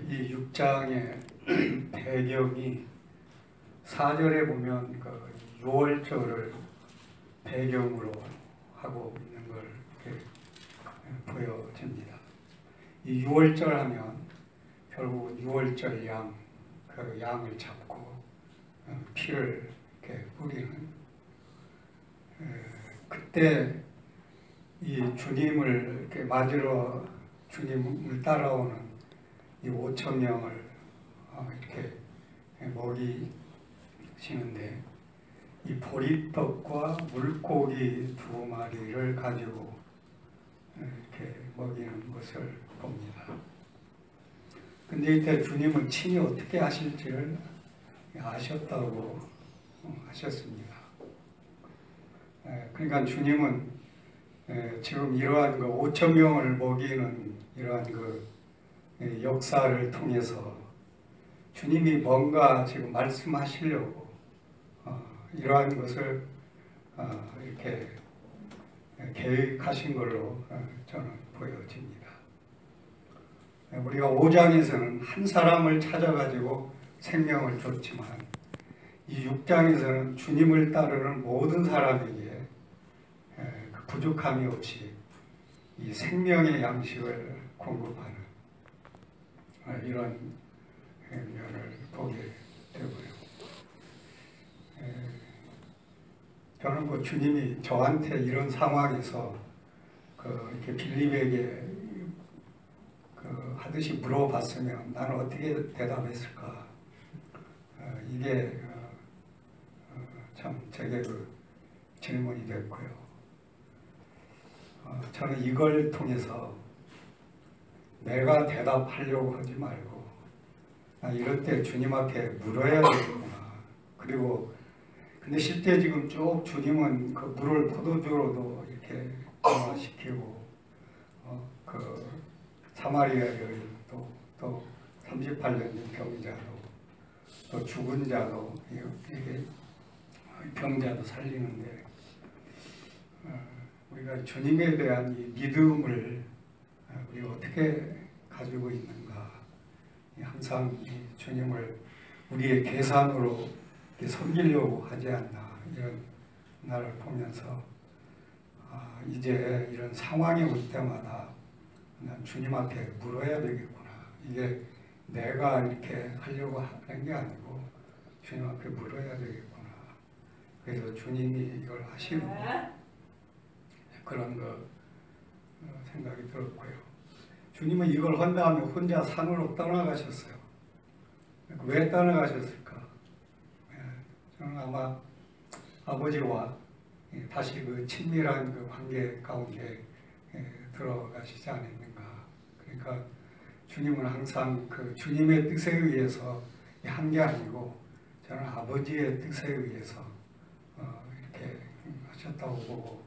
이 6장의 배경이 4절에 보면 그 6월절을 배경으로 하고 있는 걸 이렇게 보여집니다. 이 6월절 하면 결국 6월절 그 양을 잡고 피를 이렇게 뿌리는 그때 이 주님을 이렇게 맞으러 주님을 따라오는 이 5,000명을 이렇게 먹이시는데 이 보리떡과 물고기 2마리를 가지고 이렇게 먹이는 것을 봅니다. 근데 이때 주님은 친히 어떻게 하실지를 아셨다고 하셨습니다. 그러니까 주님은 지금 이러한 그 5,000명을 먹이는 이러한 그 역사를 통해서 주님이 뭔가 지금 말씀하시려고 이러한 것을 이렇게 계획하신 걸로 저는 보여집니다. 우리가 5장에서는 한 사람을 찾아가지고 생명을 줬지만 이 6장에서는 주님을 따르는 모든 사람에게 부족함이 없이 이 생명의 양식을 공급하는 이런 면을 보게 되고요. 저는 그 주님이 저한테 이런 상황에서 이렇게 빌립에게 하듯이 물어봤으면 나는 어떻게 대답했을까? 이게 참 제게 그 질문이 됐고요. 저는 이걸 통해서 내가 대답하려고 하지 말고 이럴 때 주님 앞에 물어야 되겠구나. 그리고 근데 실제 지금 쭉 주님은 그 물을 포도주로도 이렇게 변화시키고 그 사마리아 여인도 또 38년 된 병자도 또 죽은 자도 이게 병자도 살리는데 우리가 주님에 대한 이 믿음을 우리가 어떻게 가지고 있는가. 항상 이 주님을 우리의 계산으로 섬기려고 하지 않나 이런 나를 보면서 이제 이런 상황이 올 때마다 난 주님 앞에 물어야 되겠구나. 이게 내가 이렇게 하려고 하는 게 아니고 주님 앞에 물어야 되겠구나. 그래서 주님이 이걸 하시는 그런 거 생각이 들었고요. 주님은 이걸 한 다음에 혼자 산으로 떠나가셨어요. 왜 떠나가셨을까? 저는 아마 아버지와 다시 그 친밀한 그 관계 가운데 들어가시지 않았는가. 그러니까 주님은 항상 그 주님의 뜻에 의해서 한 게 아니고 저는 아버지의 뜻에 의해서 이렇게 하셨다고 보고,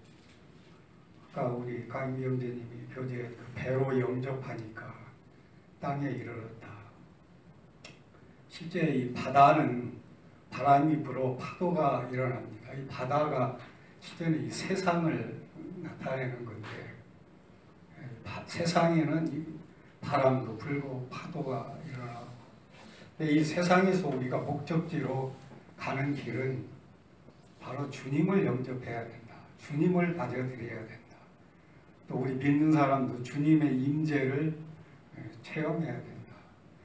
아까 우리 강미 형제님이 교재에 그 배로 영접하니까 땅에 이르렀다. 실제 이 바다는 바람이 불어 파도가 일어납니다. 이 바다가 실제는 이 세상을 나타내는 건데, 세상에는 이 바람도 불고 파도가 일어나고, 근데 이 세상에서 우리가 목적지로 가는 길은 바로 주님을 영접해야 된다. 주님을 맞아들여야 된다. 또 우리 믿는 사람도 주님의 임재를 체험해야 된다.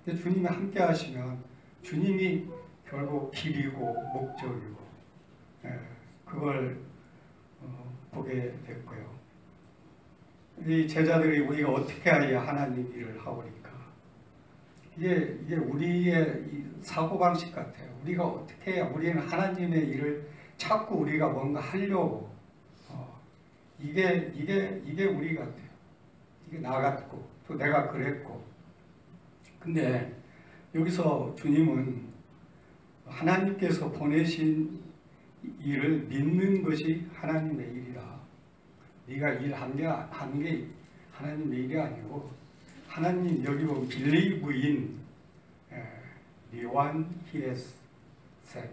근데 주님이 함께 하시면 주님이 결국 길이고 목적이고 그걸 보게 됐고요. 이 제자들이 우리가 어떻게 해야 하나님 일을 하오리까? 이게 우리의 이 사고방식 같아요. 우리가 어떻게 해야 우리는 하나님의 일을 자꾸 우리가 뭔가 하려고 이게 우리 같아요. 이게 나 같고 또 내가 그랬고. 근데 여기서 주님은 하나님께서 보내신 일을 믿는 것이 하나님의 일이다. 네가 일한 게 하나님의 일이 아니고, 하나님 여기 보면 believe in the one he has sent.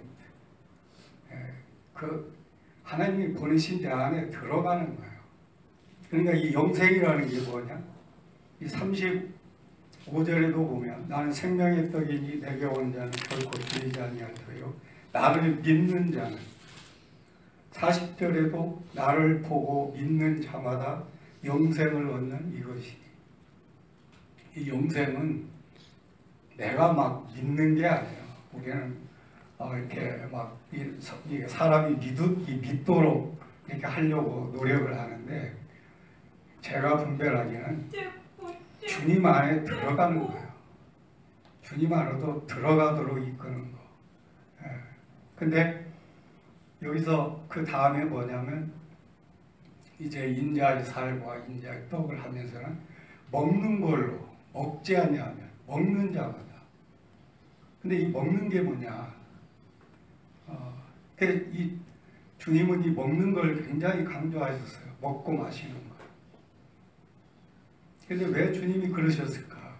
그 하나님이 보내신 데 안에 들어가는 거예요. 그러니까 이 영생이라는 게 뭐냐? 이 35절에도 보면 나는 생명의 떡이니 내게 온 자는 결코 들리지 아니하리요 나를 믿는 자는, 40절에도 나를 보고 믿는 자마다 영생을 얻는 이것이. 이 영생은 내가 막 믿는 게 아니에요. 우리는 이렇게 막 사람이 믿도록 이렇게 하려고 노력을 하는데, 제가 분별하기는 주님 안에 들어가는 거예요. 주님 안으로 들어가도록 이끄는 거. 근데 여기서 그 다음에 뭐냐면 이제 인자의 살과 인자의 떡을 하면서는 먹는 걸로, 먹지 아니하면 먹는 자마다. 근데 이 먹는 게 뭐냐? 이 주님은 이 먹는 걸 굉장히 강조하셨어요. 먹고 마시는 거. 근데 왜 주님이 그러셨을까?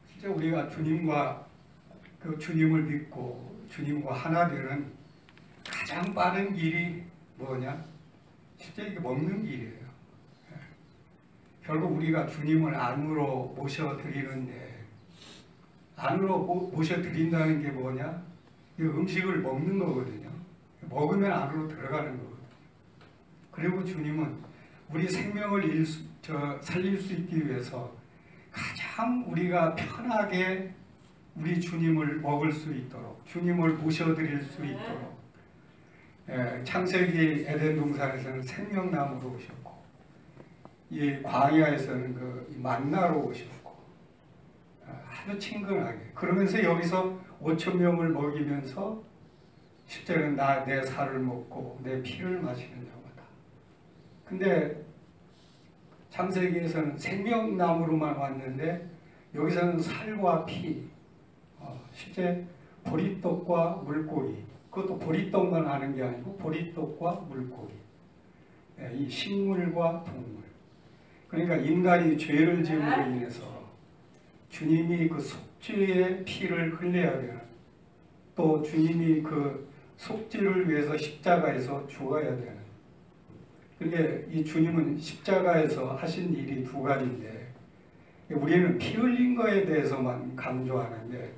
진짜 우리가 주님과 그 주님을 믿고 주님과 하나 되는 가장 빠른 길이 뭐냐? 실제 이게 먹는 길이에요. 결국 우리가 주님을 안으로 모셔드리는데, 안으로 모셔드린다는 게 뭐냐? 이 음식을 먹는 거거든요. 먹으면 안으로 들어가는 거거든요. 그리고 주님은 우리 생명을 살릴 수 있기 위해서 가장 우리가 편하게 우리 주님을 먹을 수 있도록, 주님을 모셔드릴 수 있도록, 창세기 에덴 동산에서는 생명나무로 오셨고, 이 광야에서는 그 만나로 오셨고, 아주 친근하게. 그러면서 여기서 5,000명을 먹이면서 실제는 내 살을 먹고 내 피를 마시는 자마다. 근데 창세기에서는 생명나무로만 왔는데 여기서는 살과 피, 실제 보리떡과 물고기, 그것도 보리떡만 하는 게 아니고 보리떡과 물고기, 이 식물과 동물. 그러니까 인간이 죄를 지음으로 인해서 주님이 그 속죄의 피를 흘려야 되는, 또 주님이 그 속죄를 위해서 십자가에서 죽어야 되는. 그게 이 주님은 십자가에서 하신 일이 두 가지인데 우리는 피 흘린 거에 대해서만 강조하는데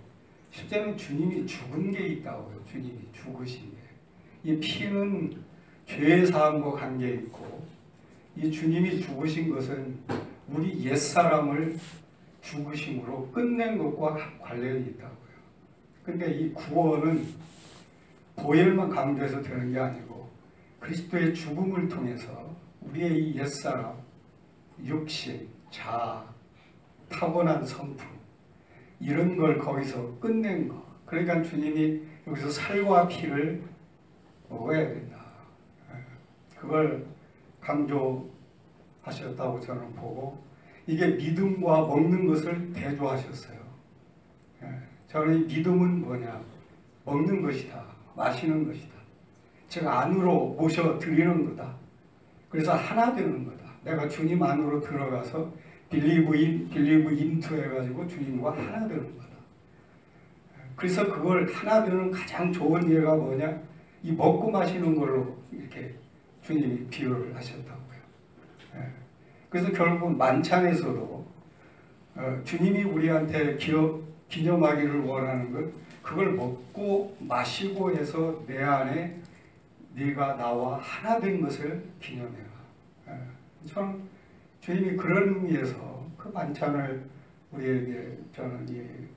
실제는 주님이 죽은 게 있다고요. 주님이 죽으신 게. 이 피는 죄 사함과 관계 있고, 이 주님이 죽으신 것은 우리 옛사람을 죽으심으로 끝낸 것과 관련이 있다고요. 그러니까 이 구원은 보혈만 강조해서 되는 게 아니고 그리스도의 죽음을 통해서 우리의 이 옛사람, 육신, 자아, 타고난 성품, 이런 걸 거기서 끝낸 거. 그러니까 주님이 여기서 살과 피를 먹어야 된다. 그걸 강조하셨다고 저는 보고, 이게 믿음과 먹는 것을 대조하셨어요. 저는 이 믿음은 뭐냐? 먹는 것이다. 마시는 것이다. 즉 안으로 모셔드리는 거다. 그래서 하나 되는 거다. 내가 주님 안으로 들어가서 believe into 해가지고 주님과 하나 되는 거다. 그래서 그걸 하나 되는 가장 좋은 예가 뭐냐? 이 먹고 마시는 걸로 이렇게 주님이 비유를 하셨다고요. 그래서 결국 만찬에서도 주님이 우리한테 기념하기를 원하는 것, 그걸 먹고 마시고 해서 내 안에 네가 나와 하나 된 것을 기념해라. 저는 주님이 그런 의미에서 그 만찬을 우리에게 저는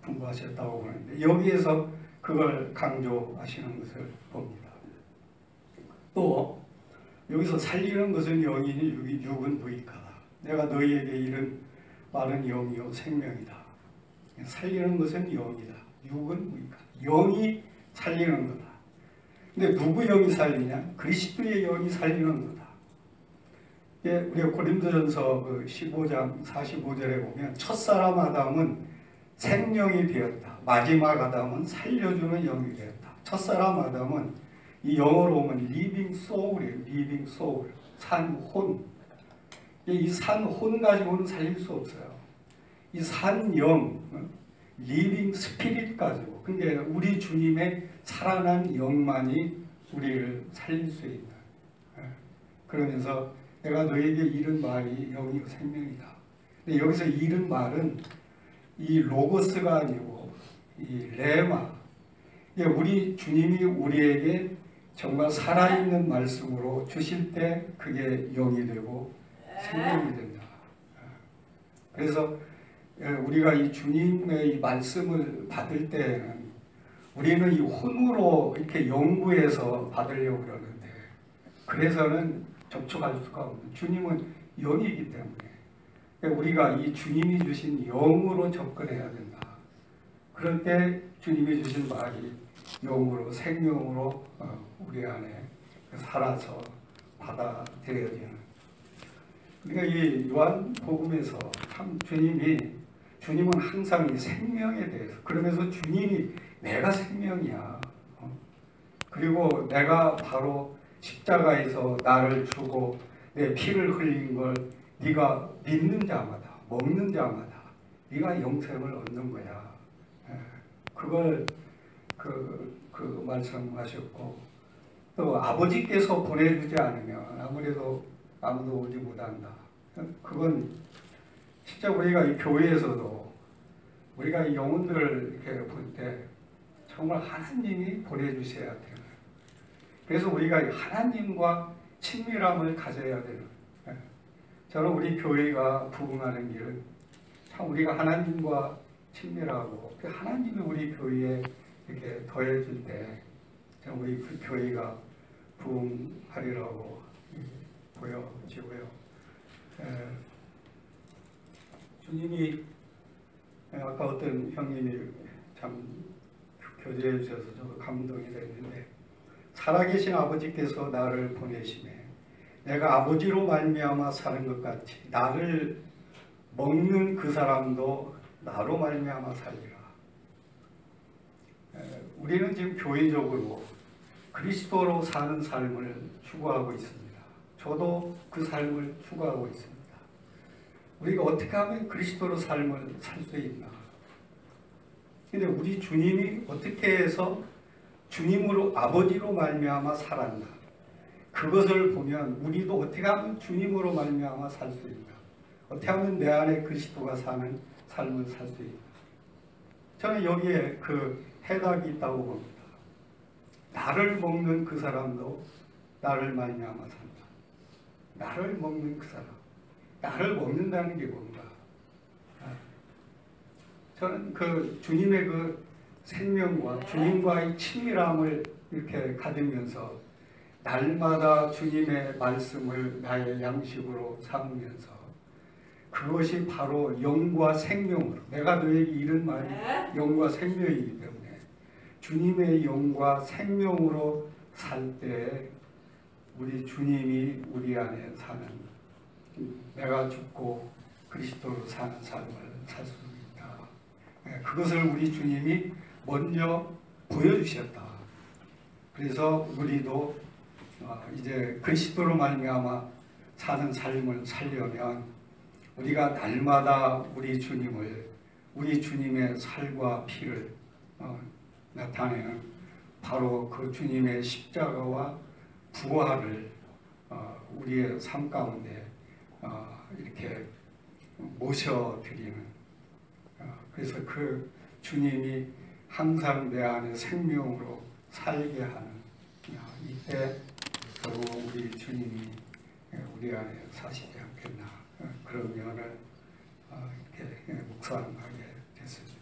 분부하셨다고 보는데 여기에서 그걸 강조하시는 것을 봅니다. 또 여기서 살리는 것은 영이니 육은 무익하다. 내가 너희에게 이른 말은 영이요 생명이다. 살리는 것은 영이다. 육은 무익하다. 영이 살리는 거다. 근데 누구 영이 살리냐? 그리스도의 영이 살리는 거다. 우리가 고린도전서 15장 45절에 보면 첫사람 아담은 생명이 되었다. 마지막 아담은 살려주는 영이 되었다. 첫사람 아담은 이 영어로 보면 living soul이에요. living soul. 산혼. 이 산혼 가지고는 살릴 수 없어요. 이 산영, living spirit 가지고. 그러니까 우리 주님의 살아난 영만이 우리를 살릴 수 있다. 그러면서 내가 너에게 이른 말이 영이고 생명이다. 근데 여기서 이른 말은 이 로고스가 아니고 이 레마. 우리 주님이 우리에게 정말 살아있는 말씀으로 주실 때 그게 영이 되고 생명이 된다. 그래서 우리가 이 주님의 이 말씀을 받을 때에는 우리는 이 혼으로 이렇게 연구해서 받으려고 그러는데 그래서는 접촉할 수가 없는, 주님은 영이기 때문에 우리가 이 주님이 주신 영으로 접근해야 된다. 그럴 때 주님이 주신 말이 영으로 생명으로 우리 안에 살아서 받아들여지는. 그러니까 이 요한복음에서 참 주님은 항상 이 생명에 대해서, 그러면서 주님이 내가 생명이야. 그리고 내가 바로 십자가에서 나를 주고 내 피를 흘린 걸 네가 믿는 자마다, 먹는 자마다 네가 영생을 얻는 거야. 그걸 그 말씀하셨고, 또 아버지께서 보내주지 않으면 아무래도 아무도 오지 못한다. 그건 진짜 우리가 이 교회에서도 우리가 이 영혼들을 이렇게 볼 때 정말 하나님이 보내주셔야 돼요. 그래서 우리가 하나님과 친밀함을 가져야 되는. 저는 우리 교회가 부흥하는 길은 참 우리가 하나님과 친밀하고 하나님이 우리 교회에 이렇게 더해질 때 우리 그 교회가 부흥하리라고 보여지고요. 주님이 아까 어떤 형님이 참 교제해 주셔서 저도 감동이 됐는데, 살아계신 아버지께서 나를 보내시매 내가 아버지로 말미암아 사는 것 같이 나를 먹는 그 사람도 나로 말미암아 살리라. 우리는 지금 교회적으로 그리스도로 사는 삶을 추구하고 있습니다. 저도 그 삶을 추구하고 있습니다. 우리가 어떻게 하면 그리스도로 삶을 살 수 있나? 근데 우리 주님이 어떻게 해서 주님으로 아버지로 말미암아 살았나? 그것을 보면 우리도 어떻게 하면 주님으로 말미암아 살 수 있나? 어떻게 하면 내 안에 그리스도가 사는 삶을 살 수 있나? 저는 여기에 그 해답이 있다고 봅니다. 나를 먹는 그 사람도 나를 말미암아 산다. 나를 먹는 그 사람. 나를 먹는다는 게 뭔가? 저는 그 주님의 그 생명과 주님과의 친밀함을 이렇게 가지면서 날마다 주님의 말씀을 나의 양식으로 삼으면서 그것이 바로 영과 생명으로, 내가 너에게 이른 말이 영과 생명이기 때문에 주님의 영과 생명으로 살 때 우리 주님이 우리 안에 사는, 내가 죽고 그리스도로 사는 삶을 살 수 있다. 그것을 우리 주님이 먼저 보여주셨다. 그래서 우리도 이제 그리스도로 말미암아 사는 삶을 살려면 우리가 날마다 우리 주님을, 우리 주님의 살과 피를 나타내는 바로 그 주님의 십자가와 부활을 우리의 삶 가운데 이렇게 모셔드리는, 그래서 그 주님이 항상 내 안에 생명으로 살게 하는 이때 결국 우리 주님이 우리 안에 사시지 않겠나, 그런 면을 이렇게 묵상하게 됐습니다.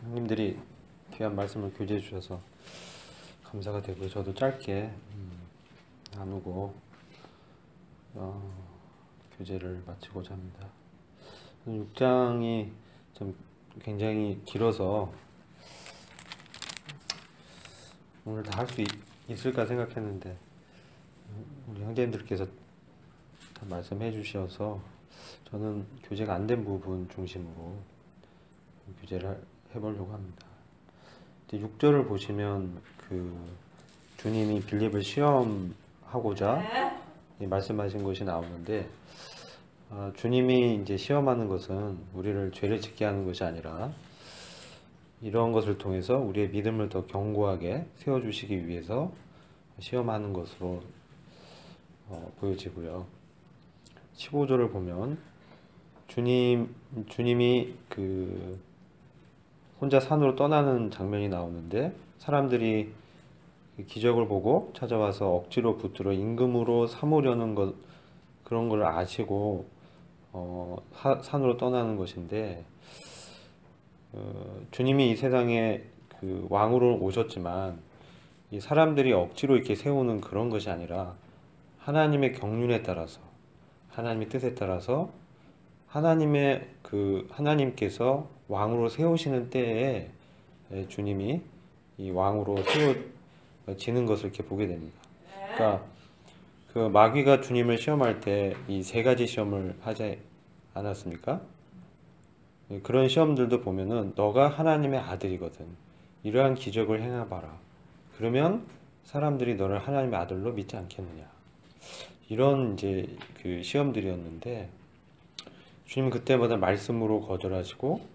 형님들이 귀한 말씀을 교제해 주셔서 감사가 되고요. 저도 짧게 나누고 교제를 마치고자 합니다. 6장이 좀 굉장히 길어서 오늘 다 할 수 있을까 생각했는데 우리 형제님들께서 다 말씀해 주셔서 저는 교제가 안 된 부분 중심으로 교제를 해보려고 합니다. 6절을 보시면 그 주님이 빌립을 시험하고자 말씀하신 것이 나오는데, 주님이 이제 시험하는 것은 우리를 죄를 짓게 하는 것이 아니라 이런 것을 통해서 우리의 믿음을 더 견고하게 세워주시기 위해서 시험하는 것으로 보여지고요. 15절을 보면 주님이 그 혼자 산으로 떠나는 장면이 나오는데, 사람들이 기적을 보고 찾아와서 억지로 붙들어 임금으로 삼으려는 것, 그런 걸 아시고 산으로 떠나는 것인데, 주님이 이 세상에 그 왕으로 오셨지만 이 사람들이 억지로 이렇게 세우는 그런 것이 아니라 하나님의 경륜에 따라서, 하나님의 뜻에 따라서 하나님께서 왕으로 세우시는 때에 주님이 이 왕으로 세워지는 것을 이렇게 보게 됩니다. 그러니까 그 마귀가 주님을 시험할 때 이 세 가지 시험을 하지 않았습니까? 그런 시험들도 보면은 너가 하나님의 아들이거든, 이러한 기적을 행해봐라, 그러면 사람들이 너를 하나님의 아들로 믿지 않겠느냐, 이런 이제 그 시험들이었는데, 주님은 그때마다 말씀으로 거절하시고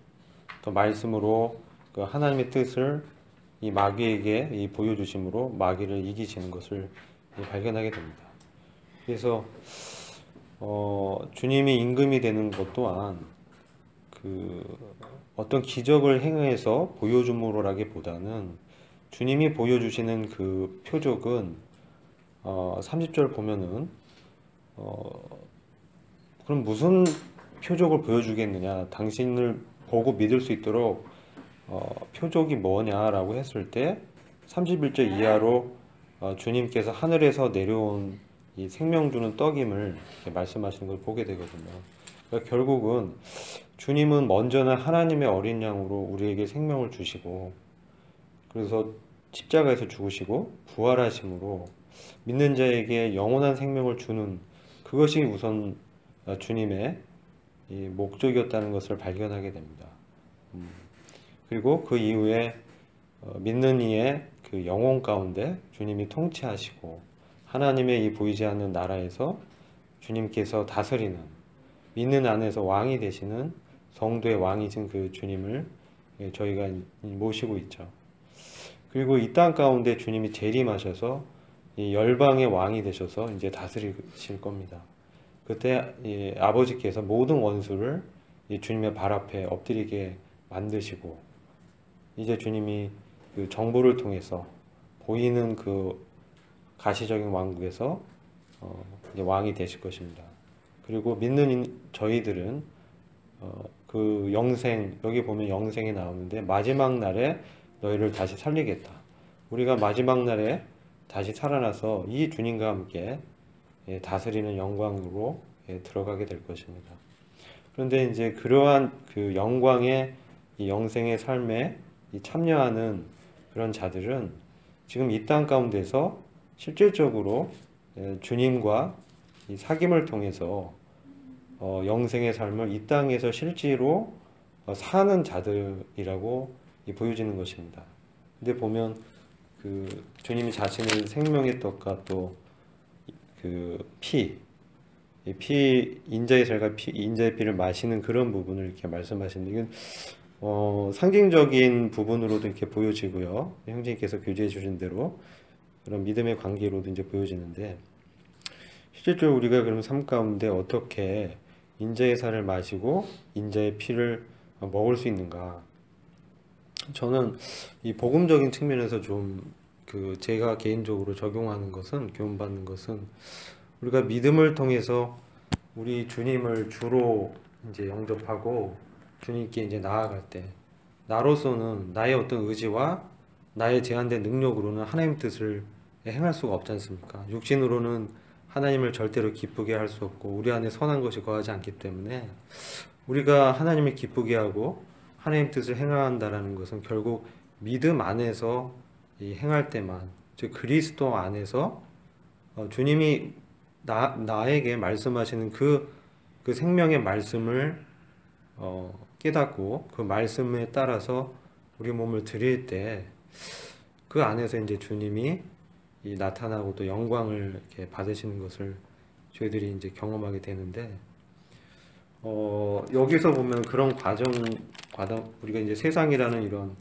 또 말씀으로 그 하나님의 뜻을 이 마귀에게 보여주심으로 마귀를 이기시는 것을 발견하게 됩니다. 그래서 주님이 임금이 되는 것 또한 그 어떤 기적을 행해서 보여줌으로라기보다는 주님이 보여주시는 그 표적은 30절 보면은 그럼 무슨 표적을 보여주겠느냐, 당신을 보고 믿을 수 있도록 표적이 뭐냐라고 했을 때 31절 이하로 주님께서 하늘에서 내려온 이 생명 주는 떡임을 이렇게 말씀하시는 걸 보게 되거든요. 그러니까 결국은 주님은 먼저는 하나님의 어린 양으로 우리에게 생명을 주시고, 그래서 십자가에서 죽으시고 부활하심으로 믿는 자에게 영원한 생명을 주는 그것이 우선 주님의 이 목적이었다는 것을 발견하게 됩니다. 그리고 그 이후에 믿는 이의 그 영혼 가운데 주님이 통치하시고 하나님의 이 보이지 않는 나라에서 주님께서 다스리는 믿는 안에서 왕이 되시는 성도의 왕이신 그 주님을 저희가 모시고 있죠. 그리고 이 땅 가운데 주님이 재림하셔서 이 열방의 왕이 되셔서 이제 다스리실 겁니다. 그때 이 아버지께서 모든 원수를 이 주님의 발 앞에 엎드리게 만드시고 이제 주님이 그 정보를 통해서 보이는 그 가시적인 왕국에서 이제 왕이 되실 것입니다. 그리고 믿는 저희들은 그 영생, 여기 보면 영생이 나오는데 마지막 날에 너희를 다시 살리겠다. 우리가 마지막 날에 다시 살아나서 이 주님과 함께 다스리는 영광으로 들어가게 될 것입니다. 그런데 이제 그러한 그 영광의 이 영생의 삶에 참여하는 그런 자들은 지금 이 땅 가운데서 실질적으로 주님과 이 사귐을 통해서 영생의 삶을 이 땅에서 실제로 사는 자들이라고 보여지는 것입니다. 근데 보면 그 주님이 자신의 생명의 떡과 또 그 인자의 살과 인자의 피를 마시는 그런 부분을 이렇게 말씀하시는데 이건 상징적인 부분으로도 이렇게 보여지고요. 형제님께서 교제해 주신 대로 그런 믿음의 관계로도 이제 보여지는데 실제로 우리가 그럼 삶 가운데 어떻게 인자의 살을 마시고 인자의 피를 먹을 수 있는가? 저는 이 복음적인 측면에서 좀 그 제가 개인적으로 적용하는 것은 교훈받는 것은 우리가 믿음을 통해서 우리 주님을 주로 이제 영접하고 주님께 이제 나아갈 때 나로서는 나의 어떤 의지와 나의 제한된 능력으로는 하나님 뜻을 행할 수가 없지 않습니까? 육신으로는 하나님을 절대로 기쁘게 할 수 없고 우리 안에 선한 것이 거하지 않기 때문에 우리가 하나님을 기쁘게 하고 하나님 뜻을 행한다라는 것은 결국 믿음 안에서 행할 때만, 즉 그리스도 안에서 주님이 나에게 말씀하시는 그 생명의 말씀을 깨닫고 그 말씀에 따라서 우리 몸을 드릴 때 그 안에서 이제 주님이 나타나고 또 영광을 이렇게 받으시는 것을 저희들이 이제 경험하게 되는데 여기서 보면 그런 과정 우리가 이제 세상이라는 이런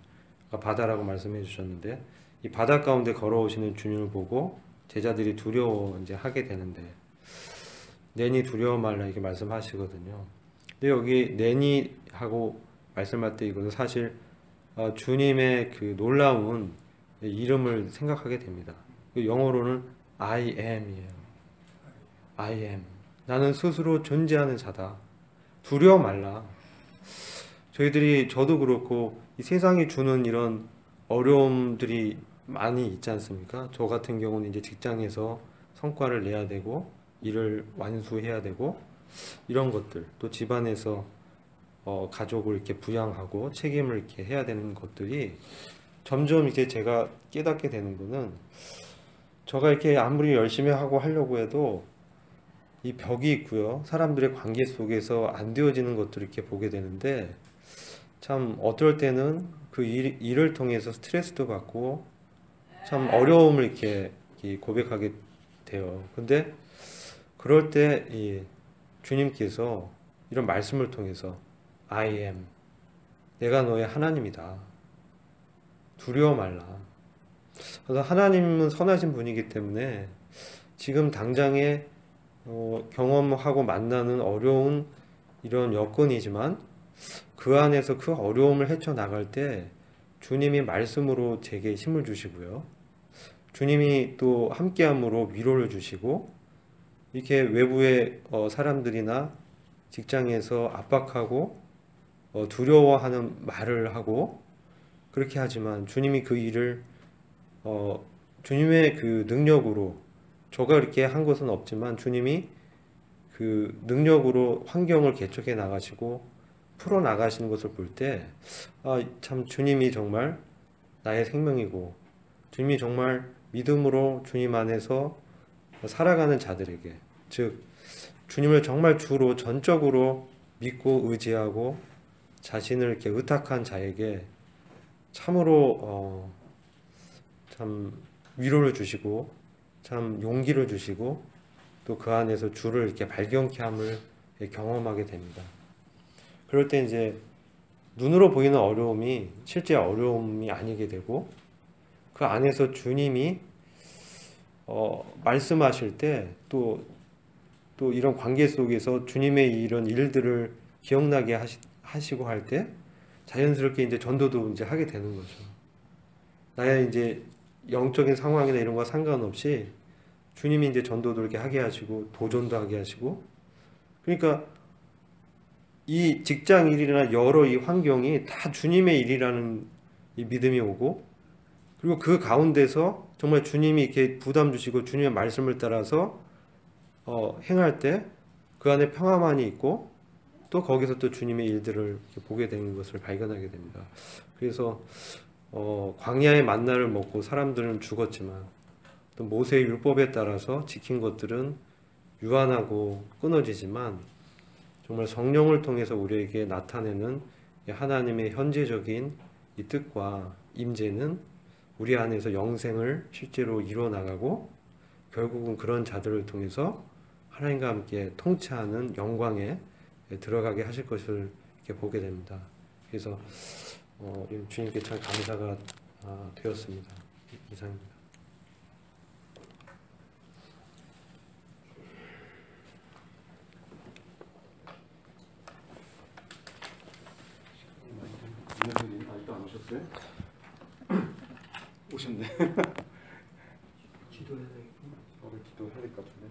바다라고 말씀해 주셨는데 이 바다 가운데 걸어오시는 주님을 보고 제자들이 두려워 이제 하게 되는데 내니 두려워 말라 이렇게 말씀하시거든요. 근데 여기 내니 하고 말씀할 때 이거는 사실 주님의 그 놀라운 이름을 생각하게 됩니다. 영어로는 I am이에요. I am. 나는 스스로 존재하는 자다. 두려워 말라. 저도 그렇고 이 세상이 주는 이런 어려움들이 많이 있지 않습니까? 저 같은 경우는 이제 직장에서 성과를 내야 되고 일을 완수해야 되고 이런 것들, 또 집안에서 가족을 이렇게 부양하고 책임을 이렇게 해야 되는 것들이 점점 이제 제가 깨닫게 되는 거는 저가 이렇게 아무리 열심히 하려고 해도 이 벽이 있고요. 사람들의 관계 속에서 안 되어지는 것들을 이렇게 보게 되는데 참 어떨 때는 그 일을 통해서 스트레스도 받고 참 어려움을 이렇게 고백하게 돼요. 근데 그럴 때 이 주님께서 이런 말씀을 통해서 I am. 내가 너의 하나님이다. 두려워 말라. 그래서 하나님은 선하신 분이기 때문에 지금 당장에 경험하고 만나는 어려운 이런 여건이지만 그 안에서 그 어려움을 헤쳐나갈 때 주님이 말씀으로 제게 힘을 주시고요. 주님이 또 함께함으로 위로를 주시고 이렇게 외부의 사람들이나 직장에서 압박하고 두려워하는 말을 하고 그렇게 하지만 주님이 그 일을 주님의 그 능력으로 저가 이렇게 한 것은 없지만 주님이 그 능력으로 환경을 개척해 나가시고 풀어 나가시는 것을 볼 때 참 주님이 정말 나의 생명이고 주님이 정말 믿음으로 주님 안에서 살아가는 자들에게, 즉 주님을 정말 주로 전적으로 믿고 의지하고 자신을 이렇게 의탁한 자에게 참으로 참 위로를 주시고 참 용기를 주시고 또 그 안에서 주를 이렇게 발견케 함을 경험하게 됩니다. 그럴 때 이제 눈으로 보이는 어려움이 실제 어려움이 아니게 되고 그 안에서 주님이 말씀하실 때 또 이런 관계 속에서 주님의 이런 일들을 기억나게 하시고 할 때 자연스럽게 이제 전도도 이제 하게 되는 거죠. 나의 이제 영적인 상황이나 이런 거 상관없이 주님이 이제 전도도 이렇게 하게 하시고 도전도 하게 하시고, 그러니까 이 직장 일이나 여러 이 환경이 다 주님의 일이라는 이 믿음이 오고, 그리고 그 가운데서 정말 주님이 이렇게 부담 주시고 주님의 말씀을 따라서 행할 때 그 안에 평화만이 있고 또 거기서 또 주님의 일들을 이렇게 보게 되는 것을 발견하게 됩니다. 그래서 광야의 만나를 먹고 사람들은 죽었지만 또 모세의 율법에 따라서 지킨 것들은 유한하고 끊어지지만 정말 성령을 통해서 우리에게 나타내는 하나님의 현재적인 이 뜻과 임재는 우리 안에서 영생을 실제로 이루어 나가고 결국은 그런 자들을 통해서 하나님과 함께 통치하는 영광에 들어가게 하실 것을 이렇게 보게 됩니다. 그래서 주님께 참 감사가 되었습니다. 이상입니다. 김현수님 아직도 안 오셨어요? 오셨네. 기도해야 되겠구나. 기도해야 될 것 같은데.